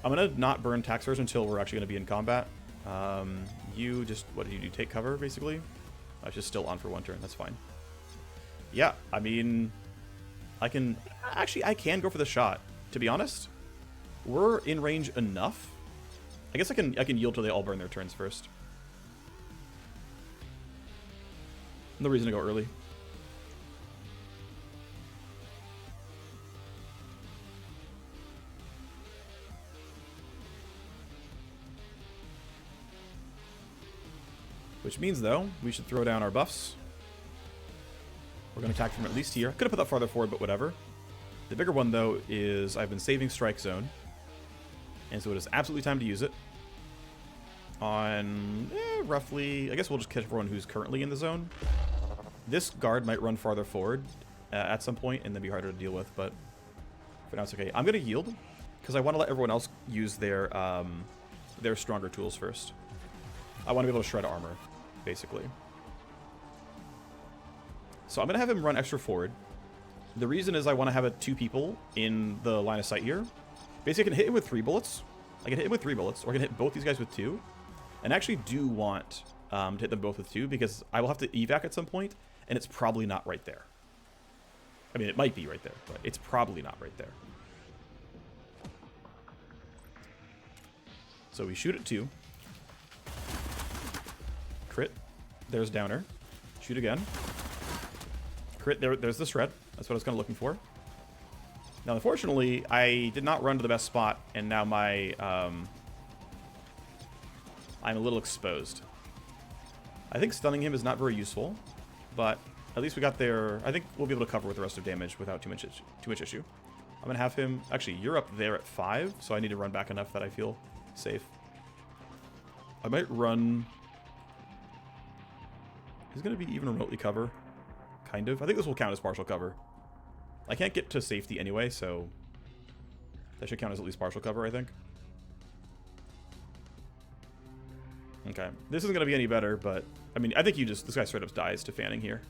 I'm going to not burn taxers until we're actually going to be in combat. You just, what did you do? Take cover, basically? It's just still on for 1 turn. That's fine. Yeah, I mean, I can go for the shot. To be honest, we're in range enough. I guess I can yield till they all burn their turns first. No reason to go early. Which means, though, we should throw down our buffs. We're going to attack from at least here. Could have put that farther forward, but whatever. The bigger one, though, is I've been saving Strike Zone. And so it is absolutely time to use it. On roughly... I guess we'll just catch everyone who's currently in the zone. This guard might run farther forward at some point and then be harder to deal with, but for now it's okay. I'm going to yield because I want to let everyone else use their stronger tools first. I want to be able to shred armor, basically. So I'm going to have him run extra forward. The reason is I want to have 2 people in the line of sight here. Basically, I can hit him with 3 bullets. I can hit him with 3 bullets, or I can hit both these guys with 2. And I actually do want to hit them both with 2, because I will have to evac at some point, and it's probably not right there. I mean, it might be right there, but it's probably not right there. So we shoot at 2. Crit. There's downer. Shoot again. Crit. There's the shred. That's what I was kind of looking for. Now, unfortunately, I did not run to the best spot, and now my I'm a little exposed. I think stunning him is not very useful, but at least we got there. I think we'll be able to cover with the rest of damage without too much issue. I'm gonna have him. Actually, you're up there at 5, so I need to run back enough that I feel safe. I might run. He's gonna be even remotely cover. Kind of. I think this will count as partial cover. I can't get to safety anyway, so that should count as at least partial cover, I think. Okay. This isn't going to be any better, but I mean, I think this guy straight up dies to fanning here.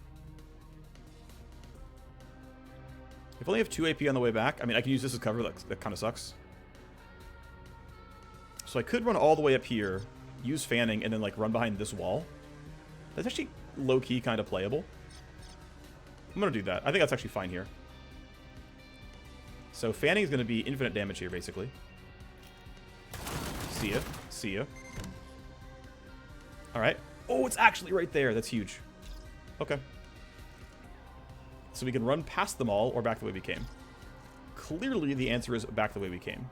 If I only have 2 AP on the way back, I mean, I can use this as cover. That kind of sucks. So I could run all the way up here, use fanning, and then like run behind this wall. That's actually low-key kind of playable. I'm going to do that. I think that's actually fine here. So fanning is going to be infinite damage here, basically. See ya. See ya. Alright. Oh, it's actually right there. That's huge. Okay. So we can run past them all or back the way we came. Clearly, the answer is back the way we came.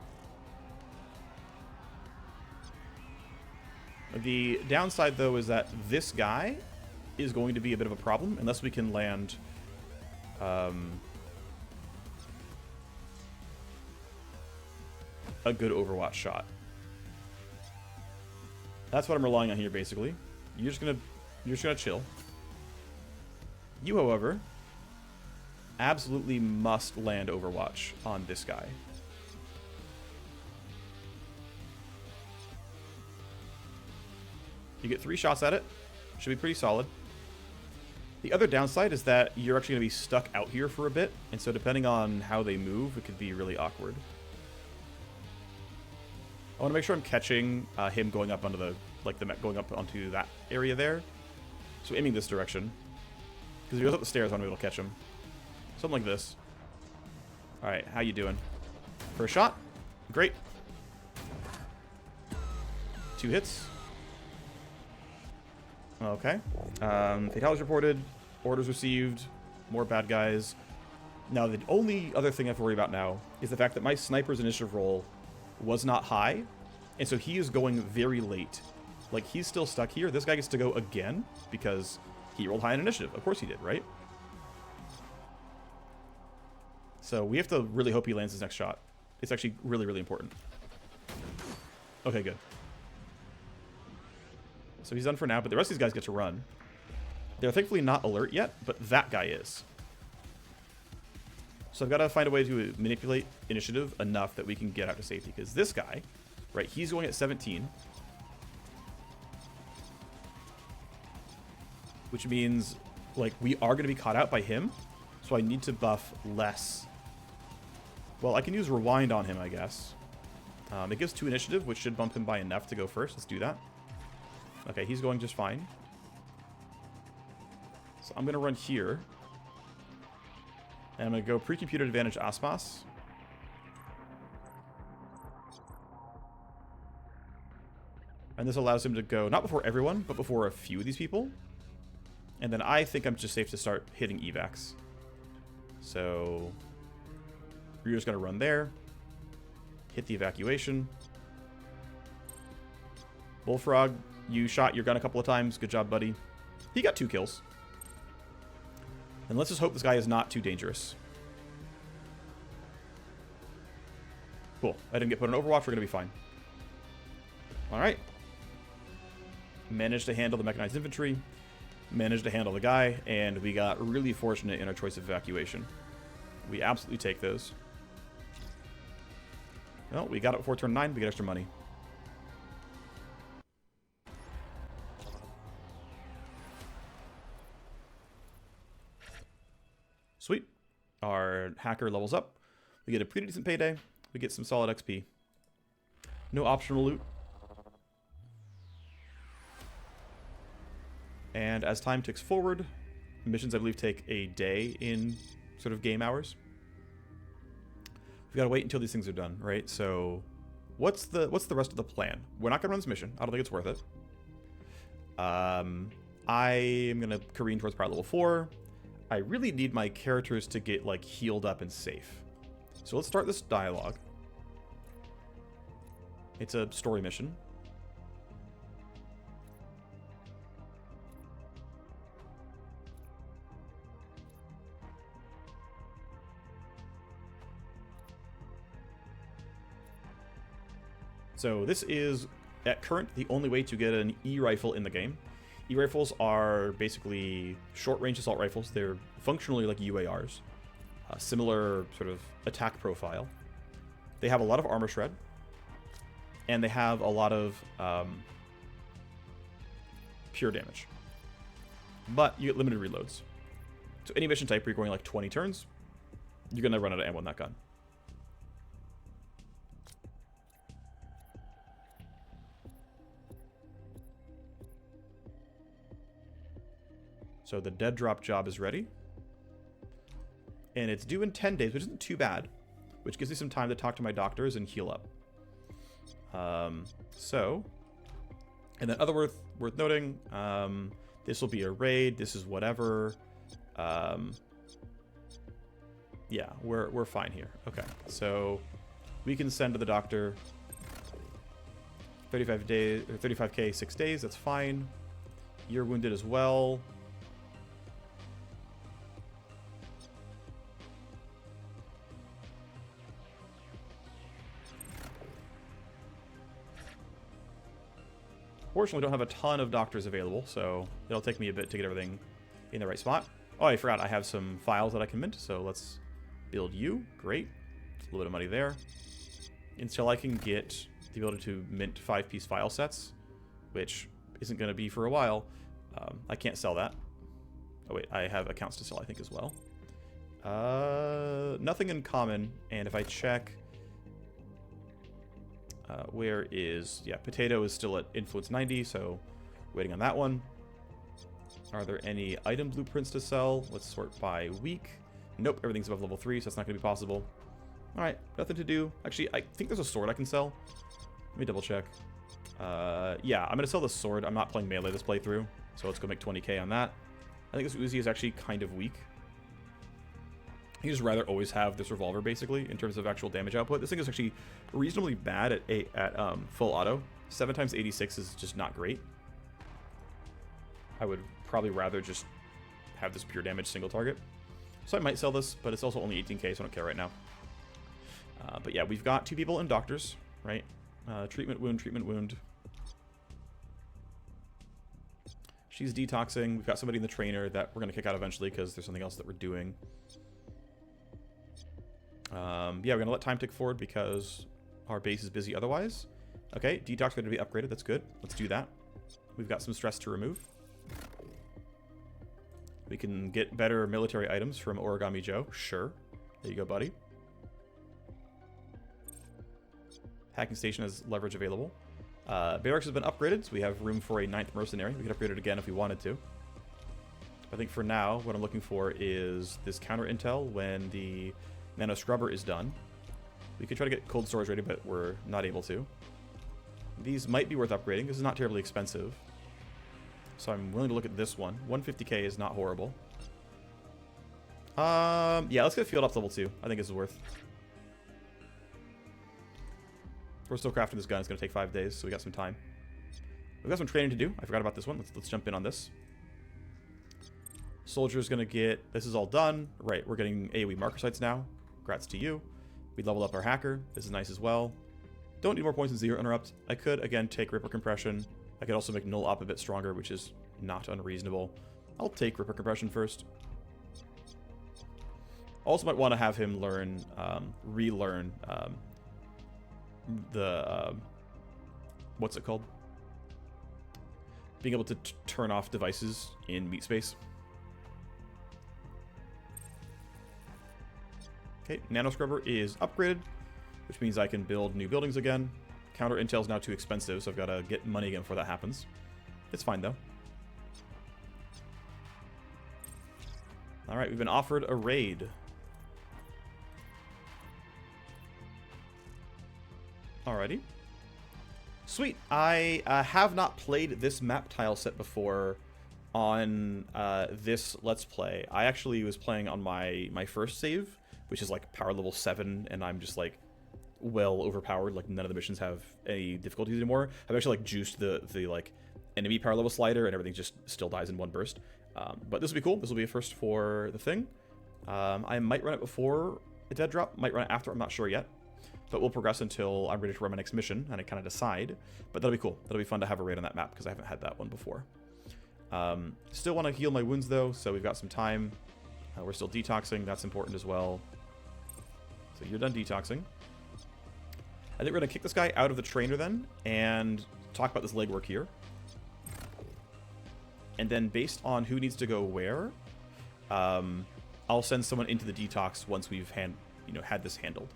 The downside, though, is that this guy is going to be a bit of a problem unless we can land... a good Overwatch shot. That's what I'm relying on here, basically. You're just gonna chill. You, however, absolutely must land Overwatch on this guy. You get 3 shots at it. Should be pretty solid. The other downside is that you're actually going to be stuck out here for a bit, and so depending on how they move, it could be really awkward. I want to make sure I'm catching him going up onto the, going up onto that area there. So aiming this direction. Because if he goes up the stairs, I want to be able to catch him. Something like this. Alright, how you doing? First shot. Great. 2 hits. Okay. Fatalities reported. Orders received. More bad guys. Now, the only other thing I have to worry about now is the fact that my sniper's initiative roll was not high, and so he is going very late. Like, he's still stuck here. This guy gets to go again because he rolled high in initiative. Of course he did, right? So we have to really hope he lands his next shot. It's actually really, really important. Okay, good. So he's done for now, but the rest of these guys get to run. They're thankfully not alert yet, but that guy is. So I've got to find a way to manipulate initiative enough that we can get out to safety. Because this guy, right, he's going at 17. Which means, like, we are going to be caught out by him. So I need to buff less. Well, I can use Rewind on him, I guess. It gives 2 initiative, which should bump him by enough to go first. Let's do that. Okay, he's going just fine. So I'm going to run here. And I'm going to go pre-computed advantage Aspas. And this allows him to go, not before everyone, but before a few of these people. And then I think I'm just safe to start hitting evacs. So you're just going to run there. Hit the evacuation. Bullfrog, you shot your gun a couple of times. Good job, buddy. He got 2 kills. And let's just hope this guy is not too dangerous. Cool. I didn't get put on Overwatch. We're going to be fine. Alright. Managed to handle the mechanized infantry. Managed to handle the guy. And we got really fortunate in our choice of evacuation. We absolutely take those. Well, we got it before turn 9. We get extra money. Sweet. Our hacker levels up. We get a pretty decent payday. We get some solid XP. No optional loot. And as time ticks forward, missions I believe take a day in sort of game hours. We've got to wait until these things are done, right? So what's the rest of the plan? We're not going to run this mission. I don't think it's worth it. I am going to careen towards power level 4. I really need my characters to get, like, healed up and safe. So let's start this dialogue. It's a story mission. So this is, at current, the only way to get an E-rifle in the game. E-rifles are basically short-range assault rifles. They're functionally like UARs. Similar sort of attack profile. They have a lot of armor shred. And they have a lot of pure damage. But you get limited reloads. So any mission type where you're going like 20 turns, you're going to run out of ammo in that gun. So the dead drop job is ready. And it's due in 10 days, which isn't too bad. Which gives me some time to talk to my doctors and heal up. And then other worth noting, this will be a raid. This is whatever. Yeah, we're fine here. Okay, so we can send to the doctor 35 days, or 35k, 6 days. That's fine. You're wounded as well. Fortunately, don't have a ton of doctors available, so it'll take me a bit to get everything in the right spot. Oh, I forgot I have some files that I can mint, so let's build you. Great. A little bit of money there. Until I can get the ability to mint 5-piece file sets, which isn't going to be for a while. I can't sell that. Oh wait, I have accounts to sell, I think, as well. Nothing in common, and if I check... where is... Yeah, potato is still at influence 90, so waiting on that one. Are there any item blueprints to sell? Let's sort by week. Nope, everything's above level 3, so that's not going to be possible. Alright, nothing to do. Actually, I think there's a sword I can sell. Let me double check. Yeah, I'm going to sell the sword. I'm not playing melee this playthrough, so let's go make 20k on that. I think this Uzi is actually kind of weak. You just rather always have this revolver, basically, in terms of actual damage output. This thing is actually reasonably bad at full auto. 7 times 86 is just not great. I would probably rather just have this pure damage single target. So I might sell this, but it's also only 18k, so I don't care right now. But yeah, we've got 2 people in doctors, right? Treatment wound. She's detoxing. We've got somebody in the trainer that we're going to kick out eventually because there's something else that we're doing. Yeah, we're going to let time tick forward because our base is busy otherwise. Okay, detox going to be upgraded. That's good. Let's do that. We've got some stress to remove. We can get better military items from Origami Joe. Sure. There you go, buddy. Hacking station has leverage available. Barracks has been upgraded, so we have room for a 9th mercenary. We could upgrade it again if we wanted to. I think for now, what I'm looking for is this counter intel when the nano scrubber is done. We could try to get cold storage ready, but we're not able to. These might be worth upgrading. This is not terribly expensive. So I'm willing to look at this one. 150k is not horrible. Yeah, let's get field ops level 2. I think it's worth. We're still crafting this gun. It's going to take 5 days, so we got some time. We've got some training to do. I forgot about this one. Let's jump in on this. Soldier's going to get... This is all done. Right, we're getting AoE marker sites now. Congrats to you. We leveled up our hacker. This is nice as well. Don't need more points in Zero Interrupt. I could, again, take Ripper Compression. I could also make Null Op a bit stronger, which is not unreasonable. I'll take Ripper Compression first. Also might want to have him learn, relearn the, what's it called? Being able to turn off devices in meat space. Okay, Nano Scrubber is upgraded, which means I can build new buildings again. Counter intel is now too expensive, so I've got to get money again before that happens. It's fine, though. Alright, we've been offered a raid. Alrighty. Sweet. I have not played this map tile set before on this Let's Play. I actually was playing on my first save, which is like power level 7, and I'm just like well overpowered. Like none of the missions have any difficulties anymore. I've actually like juiced the like enemy power level slider, and everything just still dies in one burst. But this will be cool. This will be a first for the thing. I might run it before a dead drop. Might run it after. I'm not sure yet. But we'll progress until I'm ready to run my next mission, and I kind of decide. But that'll be cool. That'll be fun to have a raid on that map, because I haven't had that one before. Still want to heal my wounds, though, so we've got some time. We're still detoxing. That's important as well. So you're done detoxing. I think we're going to kick this guy out of the trainer then, and talk about this legwork here. And then based on who needs to go where, I'll send someone into the detox once we've had this handled.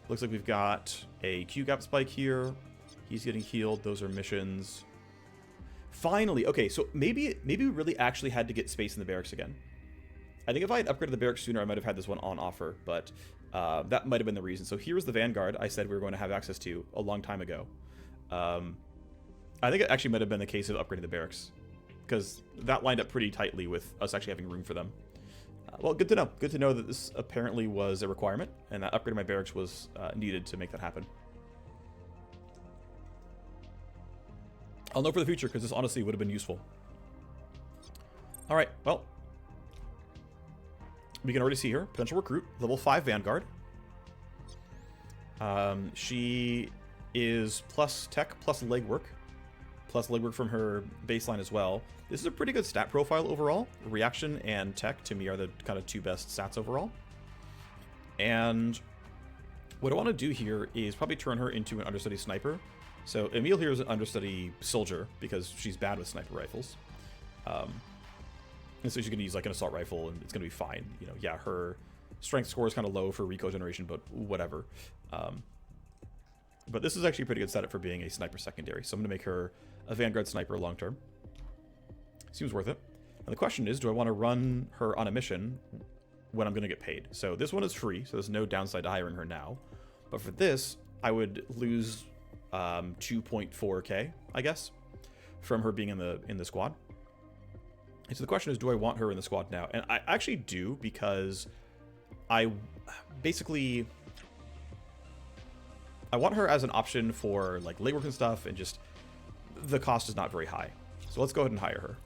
Looks like we've got a Q-gap spike here. He's getting healed. Those are missions. Finally, okay, so maybe we really actually had to get space in the barracks again. I think if I had upgraded the barracks sooner, I might have had this one on offer, but that might have been the reason. So here's the Vanguard I said we were going to have access to a long time ago. I think it actually might have been the case of upgrading the barracks, because that lined up pretty tightly with us actually having room for them. Well, good to know. Good to know that this apparently was a requirement, and that upgrading my barracks was needed to make that happen. I'll know for the future, because this honestly would have been useful. Alright, well. We can already see her. Potential recruit. Level 5 Vanguard. She is plus tech, plus legwork from her baseline as well. This is a pretty good stat profile overall. Reaction and tech, to me, are the kind of two best stats overall. And what I want to do here is probably turn her into an understudy sniper. So Emile here is an understudy soldier because she's bad with sniper rifles. And so she's going to use like an assault rifle and it's going to be fine. You know, yeah, her strength score is kind of low for recoil generation, but whatever. But this is actually a pretty good setup for being a sniper secondary. So I'm going to make her a Vanguard sniper long term. Seems worth it. And the question is, do I want to run her on a mission when I'm going to get paid? So this one is free, so there's no downside to hiring her now. But for this, I would lose 2.4k, I guess, from her being in the squad. And so the question is, do I want her in the squad now? And I actually do, because I want her as an option for like legwork and stuff, and just the cost is not very high. So let's go ahead and hire her.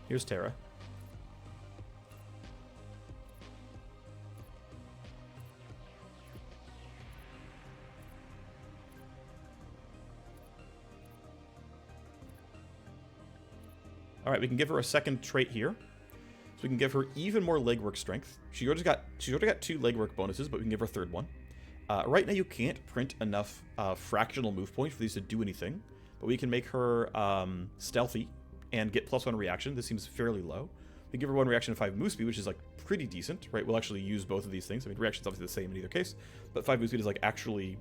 Here's Tara. All right, we can give her a second trait here. So we can give her even more legwork strength. She's already got 2 legwork bonuses, but we can give her a third one. Right now you can't print enough fractional move points for these to do anything, but we can make her stealthy and get +1 reaction. This seems fairly low. We give her 1 reaction and 5 move speed, which is like pretty decent, right? We'll actually use both of these things. I mean, reaction's obviously the same in either case, but 5 move speed is like actually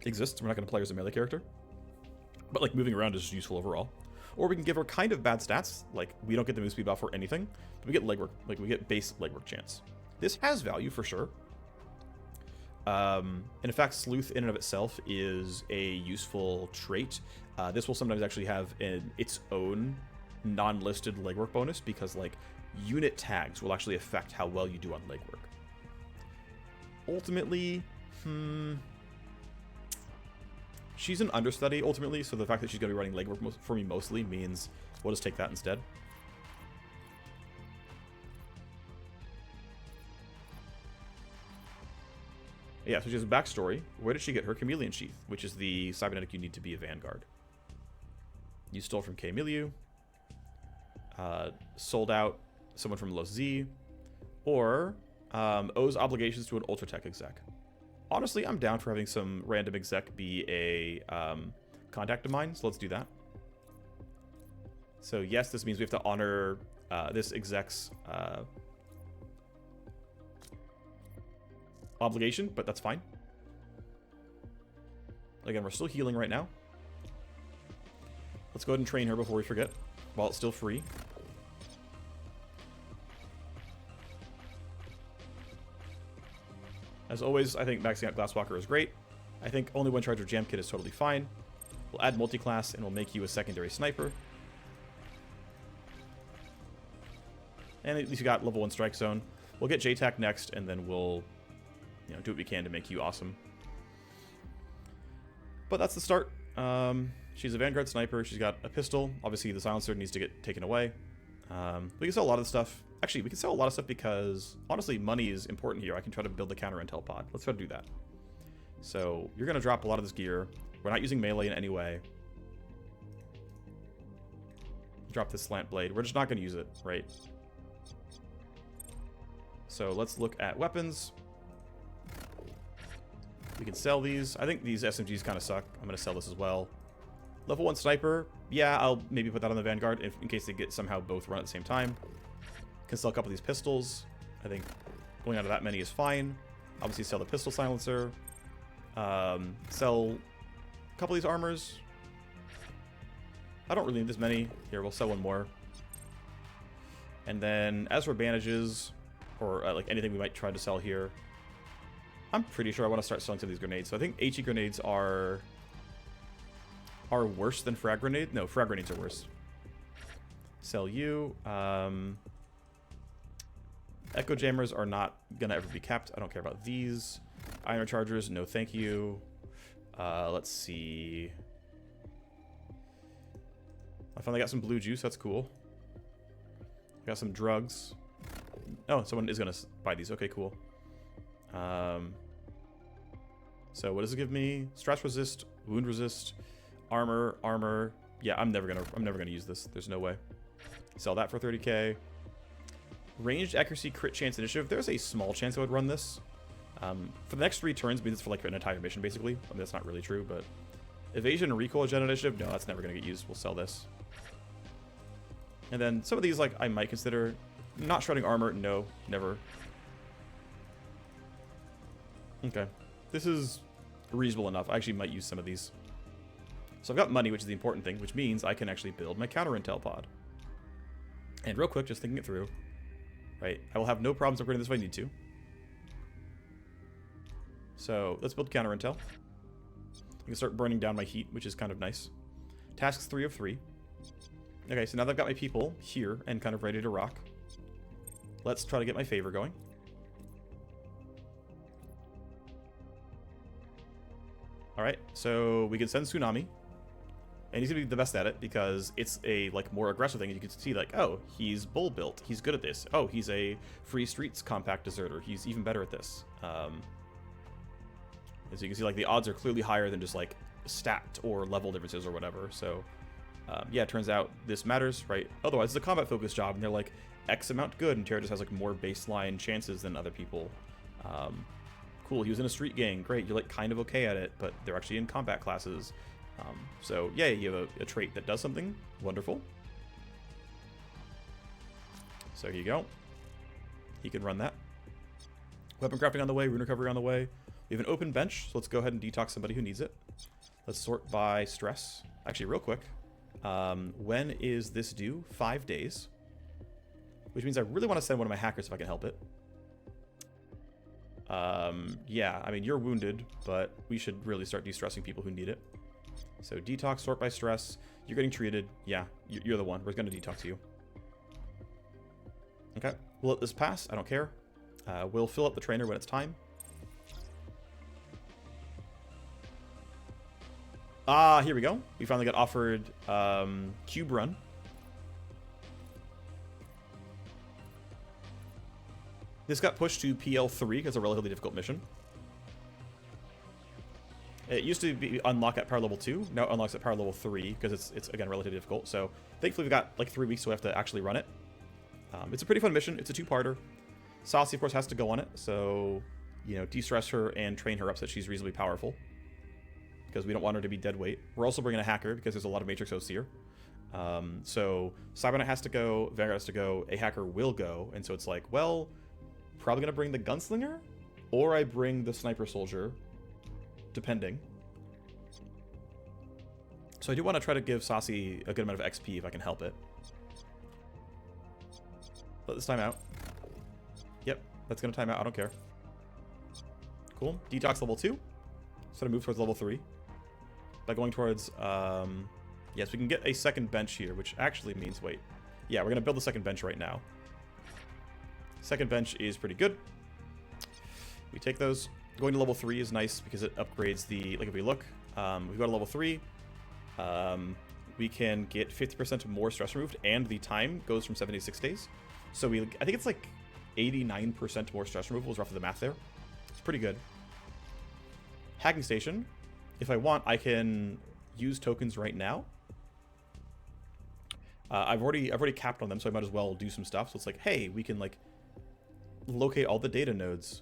exists. We're not going to play her as a melee character, but like moving around is useful overall. Or we can give her kind of bad stats, like we don't get the move speed buff or anything, but we get legwork, like we get base legwork chance. This has value for sure. And in fact, sleuth in and of itself is a useful trait. This will sometimes actually have its own non-listed legwork bonus, because like unit tags will actually affect how well you do on legwork. Ultimately, she's an understudy ultimately, so the fact that she's going to be running legwork for me mostly means we'll just take that instead. Yeah, so she has a backstory. Where did she get her chameleon sheath, which is the cybernetic you need to be a Vanguard? You stole from K. Milieu, sold out someone from Los Z, or owes obligations to an Ultratech exec. Honestly, I'm down for having some random exec be a contact of mine, so let's do that. So yes, this means we have to honor this exec's obligation, but that's fine. Again, we're still healing right now. Let's go ahead and train her before we forget, while it's still free. As always, I think maxing out Glasswalker is great. I think only 1 charge of Jam Kit is totally fine. We'll add multi-class and we'll make you a secondary sniper. And at least you got level 1 strike zone. We'll get JTAC next, and then we'll do what we can to make you awesome. But that's the start. She's a Vanguard sniper. She's got a pistol. Obviously, the silencer needs to get taken away. We can sell a lot of stuff. Actually, we can sell a lot of stuff because, honestly, money is important here. I can try to build the counter intel pod. Let's try to do that. So, you're going to drop a lot of this gear. We're not using melee in any way. Drop this slant blade. We're just not going to use it, right? So, let's look at weapons. We can sell these. I think these SMGs kind of suck. I'm going to sell this as well. Level 1 sniper. Yeah, I'll maybe put that on the Vanguard in case they get somehow both run at the same time. Can sell a couple of these pistols. I think going out of that many is fine. Obviously sell the pistol silencer. Sell a couple of these armors. I don't really need this many. Here, we'll sell one more. And then as for bandages, or like anything we might try to sell here, I'm pretty sure I want to start selling some of these grenades. So I think HE grenades are worse than frag grenade. No, frag grenades are worse. Sell you. Echo jammers are not gonna ever be kept. I don't care about these. Iron chargers, no thank you. Let's see. I finally got some blue juice. That's cool. Got some drugs. Oh, someone is gonna buy these. Okay, cool. So what does it give me? Stress resist, wound resist, armor. Yeah, I'm never gonna use this. There's no way. Sell that for 30k. Ranged accuracy, crit chance, initiative. There's a small chance I would run this. For the next 3 turns, means it's for like an entire mission, basically. I mean, that's not really true, but evasion and recoil gen initiative. No, that's never gonna get used. We'll sell this. And then some of these, like, I might consider. Not shredding armor. No, never. Okay, this is reasonable enough. I actually might use some of these. So I've got money, which is the important thing, which means I can actually build my counter intel pod. And real quick, just thinking it through, right? I will have no problems upgrading this if I need to. So let's build counter intel. I can start burning down my heat, which is kind of nice. Tasks 3 of 3. Okay, so now that I've got my people here and kind of ready to rock, let's try to get my favor going. Alright, so we can send Tsunami. And he's going to be the best at it because it's a like more aggressive thing. You can see like, oh, he's bull built. He's good at this. Oh, he's a free streets compact deserter. He's even better at this. And so you can see like the odds are clearly higher than just like stat or level differences or whatever. So yeah, it turns out this matters, right? Otherwise, it's a combat focused job and they're like X amount good and Terra just has like more baseline chances than other people. Cool, he was in a street gang. Great, you're like kind of okay at it, but they're actually in combat classes. So yeah, you have a trait that does something. Wonderful. So here you go. He can run that. Weapon crafting on the way, rune recovery on the way. We have an open bench, so let's go ahead and detox somebody who needs it. Let's sort by stress. Actually, real quick. When is this due? 5 days. Which means I really want to send one of my hackers if I can help it. Yeah, I mean, you're wounded, but we should really start de-stressing people who need it. So detox, sort by stress. You're getting treated. Yeah, you're the one. We're going to detox you. Okay, we'll let this pass. I don't care. We'll fill up the trainer when it's time. Ah, here we go. We finally got offered Cube Run. This got pushed to PL3 because it's a relatively difficult mission. It used to be unlock at power level 2. Now it unlocks at power level 3 because it's again relatively difficult. So thankfully we've got like 3 weeks so we have to actually run it. It's a pretty fun mission. It's a 2-parter. Saucy of course has to go on it. So, you know, de-stress her and train her up so that she's reasonably powerful. Because we don't want her to be dead weight. We're also bringing a hacker because there's a lot of Matrix hosts here. So Cyberknight has to go, Vanguard has to go, a hacker will go. And so it's like, well, probably going to bring the Gunslinger or I bring the Sniper Soldier. Depending. So I do want to try to give Saucy a good amount of XP if I can help it. Let this time out. Yep, that's going to time out. I don't care. Cool. Detox level 2. So to move towards level 3. By going towards... yes, we can get a second bench here, which actually means... Wait. Yeah, we're going to build the second bench right now. Second bench is pretty good. We take those... Going to level 3 is nice because it upgrades the... Like, if we look, we go to level 3. We can get 50% more stress removed, and the time goes from 76 days. So I think it's like 89% more stress removal is roughly the math there. It's pretty good. Hacking station. If I want, I can use tokens right now. I've already capped on them, so I might as well do some stuff. So it's like, hey, we can like locate all the data nodes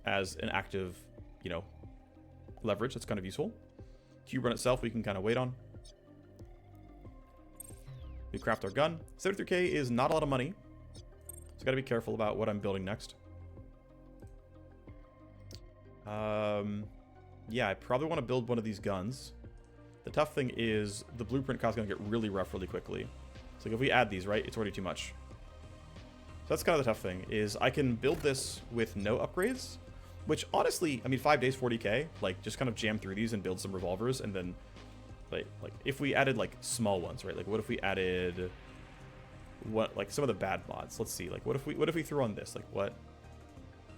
as an active, you know, leverage. That's kind of useful. Cube Run itself we can kind of wait on. We craft our gun. 73k is not a lot of money, so I gotta be careful about what I'm building next. Yeah, I probably want to build one of these guns. The tough thing is the blueprint cost is gonna get really rough really quickly. So if we add these, right, it's already too much. So that's kind of the tough thing, is I can build this with no upgrades, which honestly, I mean, 5 days, 40k, like just kind of jam through these and build some revolvers, and then like if we added like small ones, right? Like what if we added what, like some of the bad mods? Let's see, like what if we threw on this? Like what?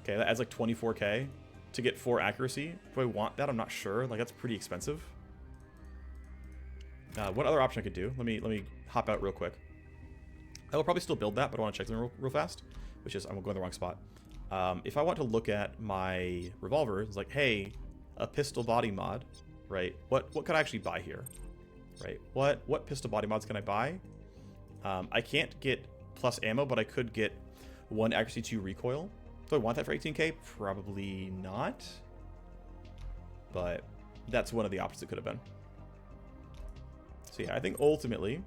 Okay, that adds like 24k to get 4 accuracy. Do I want that? I'm not sure. Like that's pretty expensive. What other option I could do? Let me hop out real quick. I will probably still build that, but I want to check something real fast, which is I'm going the wrong spot. If I want to look at my revolver, it's like, hey, a pistol body mod, right? What could I actually buy here, right? What pistol body mods can I buy? I can't get plus ammo, but I could get 1 accuracy 2 recoil. Do I want that for 18k? Probably not. But that's one of the options it could have been. So yeah, I think ultimately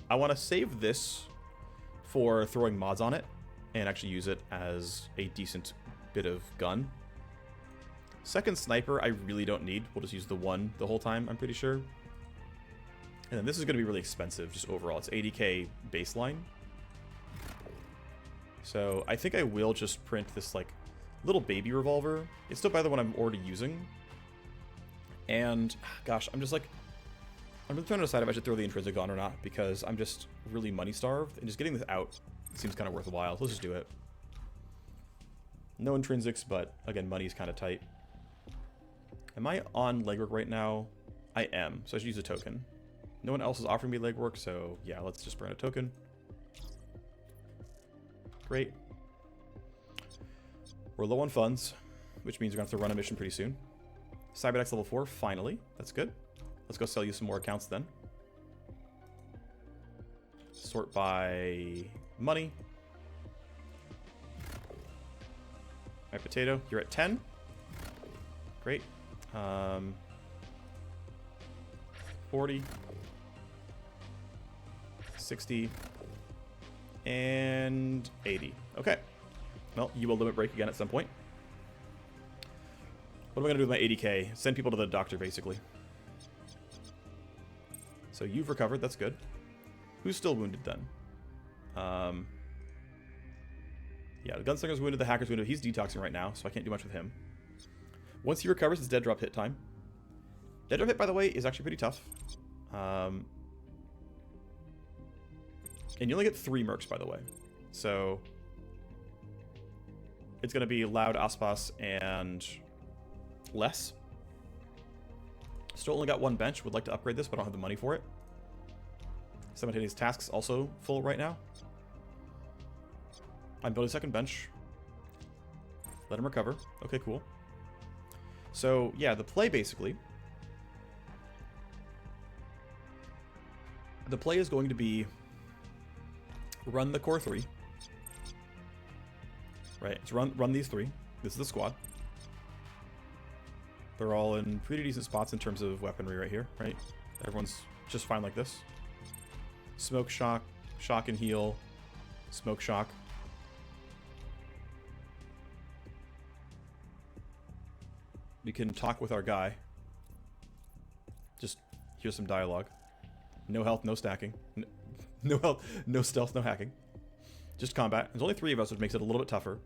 I want to save this for throwing mods on it and actually use it as a decent bit of gun. Second sniper I really don't need. We'll just use the one the whole time, I'm pretty sure. And then this is going to be really expensive just overall. It's 80k baseline. So I think I will just print this like little baby revolver. It's still better than what I'm already using. And gosh, I'm just trying to decide if I should throw the intrinsic on or not, because I'm just really money starved, and just getting this out seems kind of worthwhile. Let's just do it. No intrinsics, but again, money's kind of tight. Am I on legwork right now? I am, so I should use a token. No one else is offering me legwork, so yeah, let's just burn a token. Great. We're low on funds, which means we're going to have to run a mission pretty soon. Cyberdex level 4, finally. That's good. Let's go sell you some more accounts then. Sort by money. Alright, potato, you're at 10. Great. 40. 60. And 80. Okay. Well, you will limit break again at some point. What am I going to do with my 80k? Send people to the doctor, basically. So you've recovered. That's good. Who's still wounded, then? Yeah, the Gunslinger's wounded. The Hacker's wounded. He's detoxing right now, so I can't do much with him. Once he recovers, it's dead drop hit time. Dead drop hit, by the way, is actually pretty tough. And you only get 3 mercs, by the way. So it's going to be Loud, Aspas, and less. Still only got 1 bench. Would like to upgrade this, but I don't have the money for it. Simultaneous tasks also full right now. I'm building a 2nd bench. Let him recover. Okay, cool. So yeah, the play basically. The play is going to be run the core 3. Right, so run these 3. This is the squad. They're all in pretty decent spots in terms of weaponry right here, right? Everyone's just fine like this. Smoke shock, shock and heal, smoke shock. We can talk with our guy. Just hear some dialogue. No health, no stacking. No health, no stealth, no hacking. Just combat. There's only 3 of us, which makes it a little bit tougher.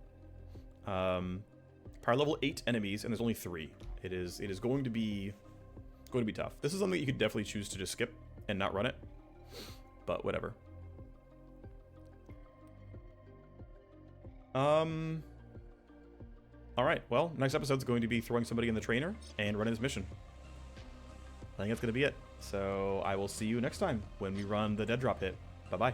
Power level 8 enemies, and there's only 3. It is going to be tough. This is something you could definitely choose to just skip and not run it. But whatever. Alright, well, next episode's going to be throwing somebody in the trainer and running this mission. I think that's going to be it. So I will see you next time when we run the dead drop hit. Bye-bye.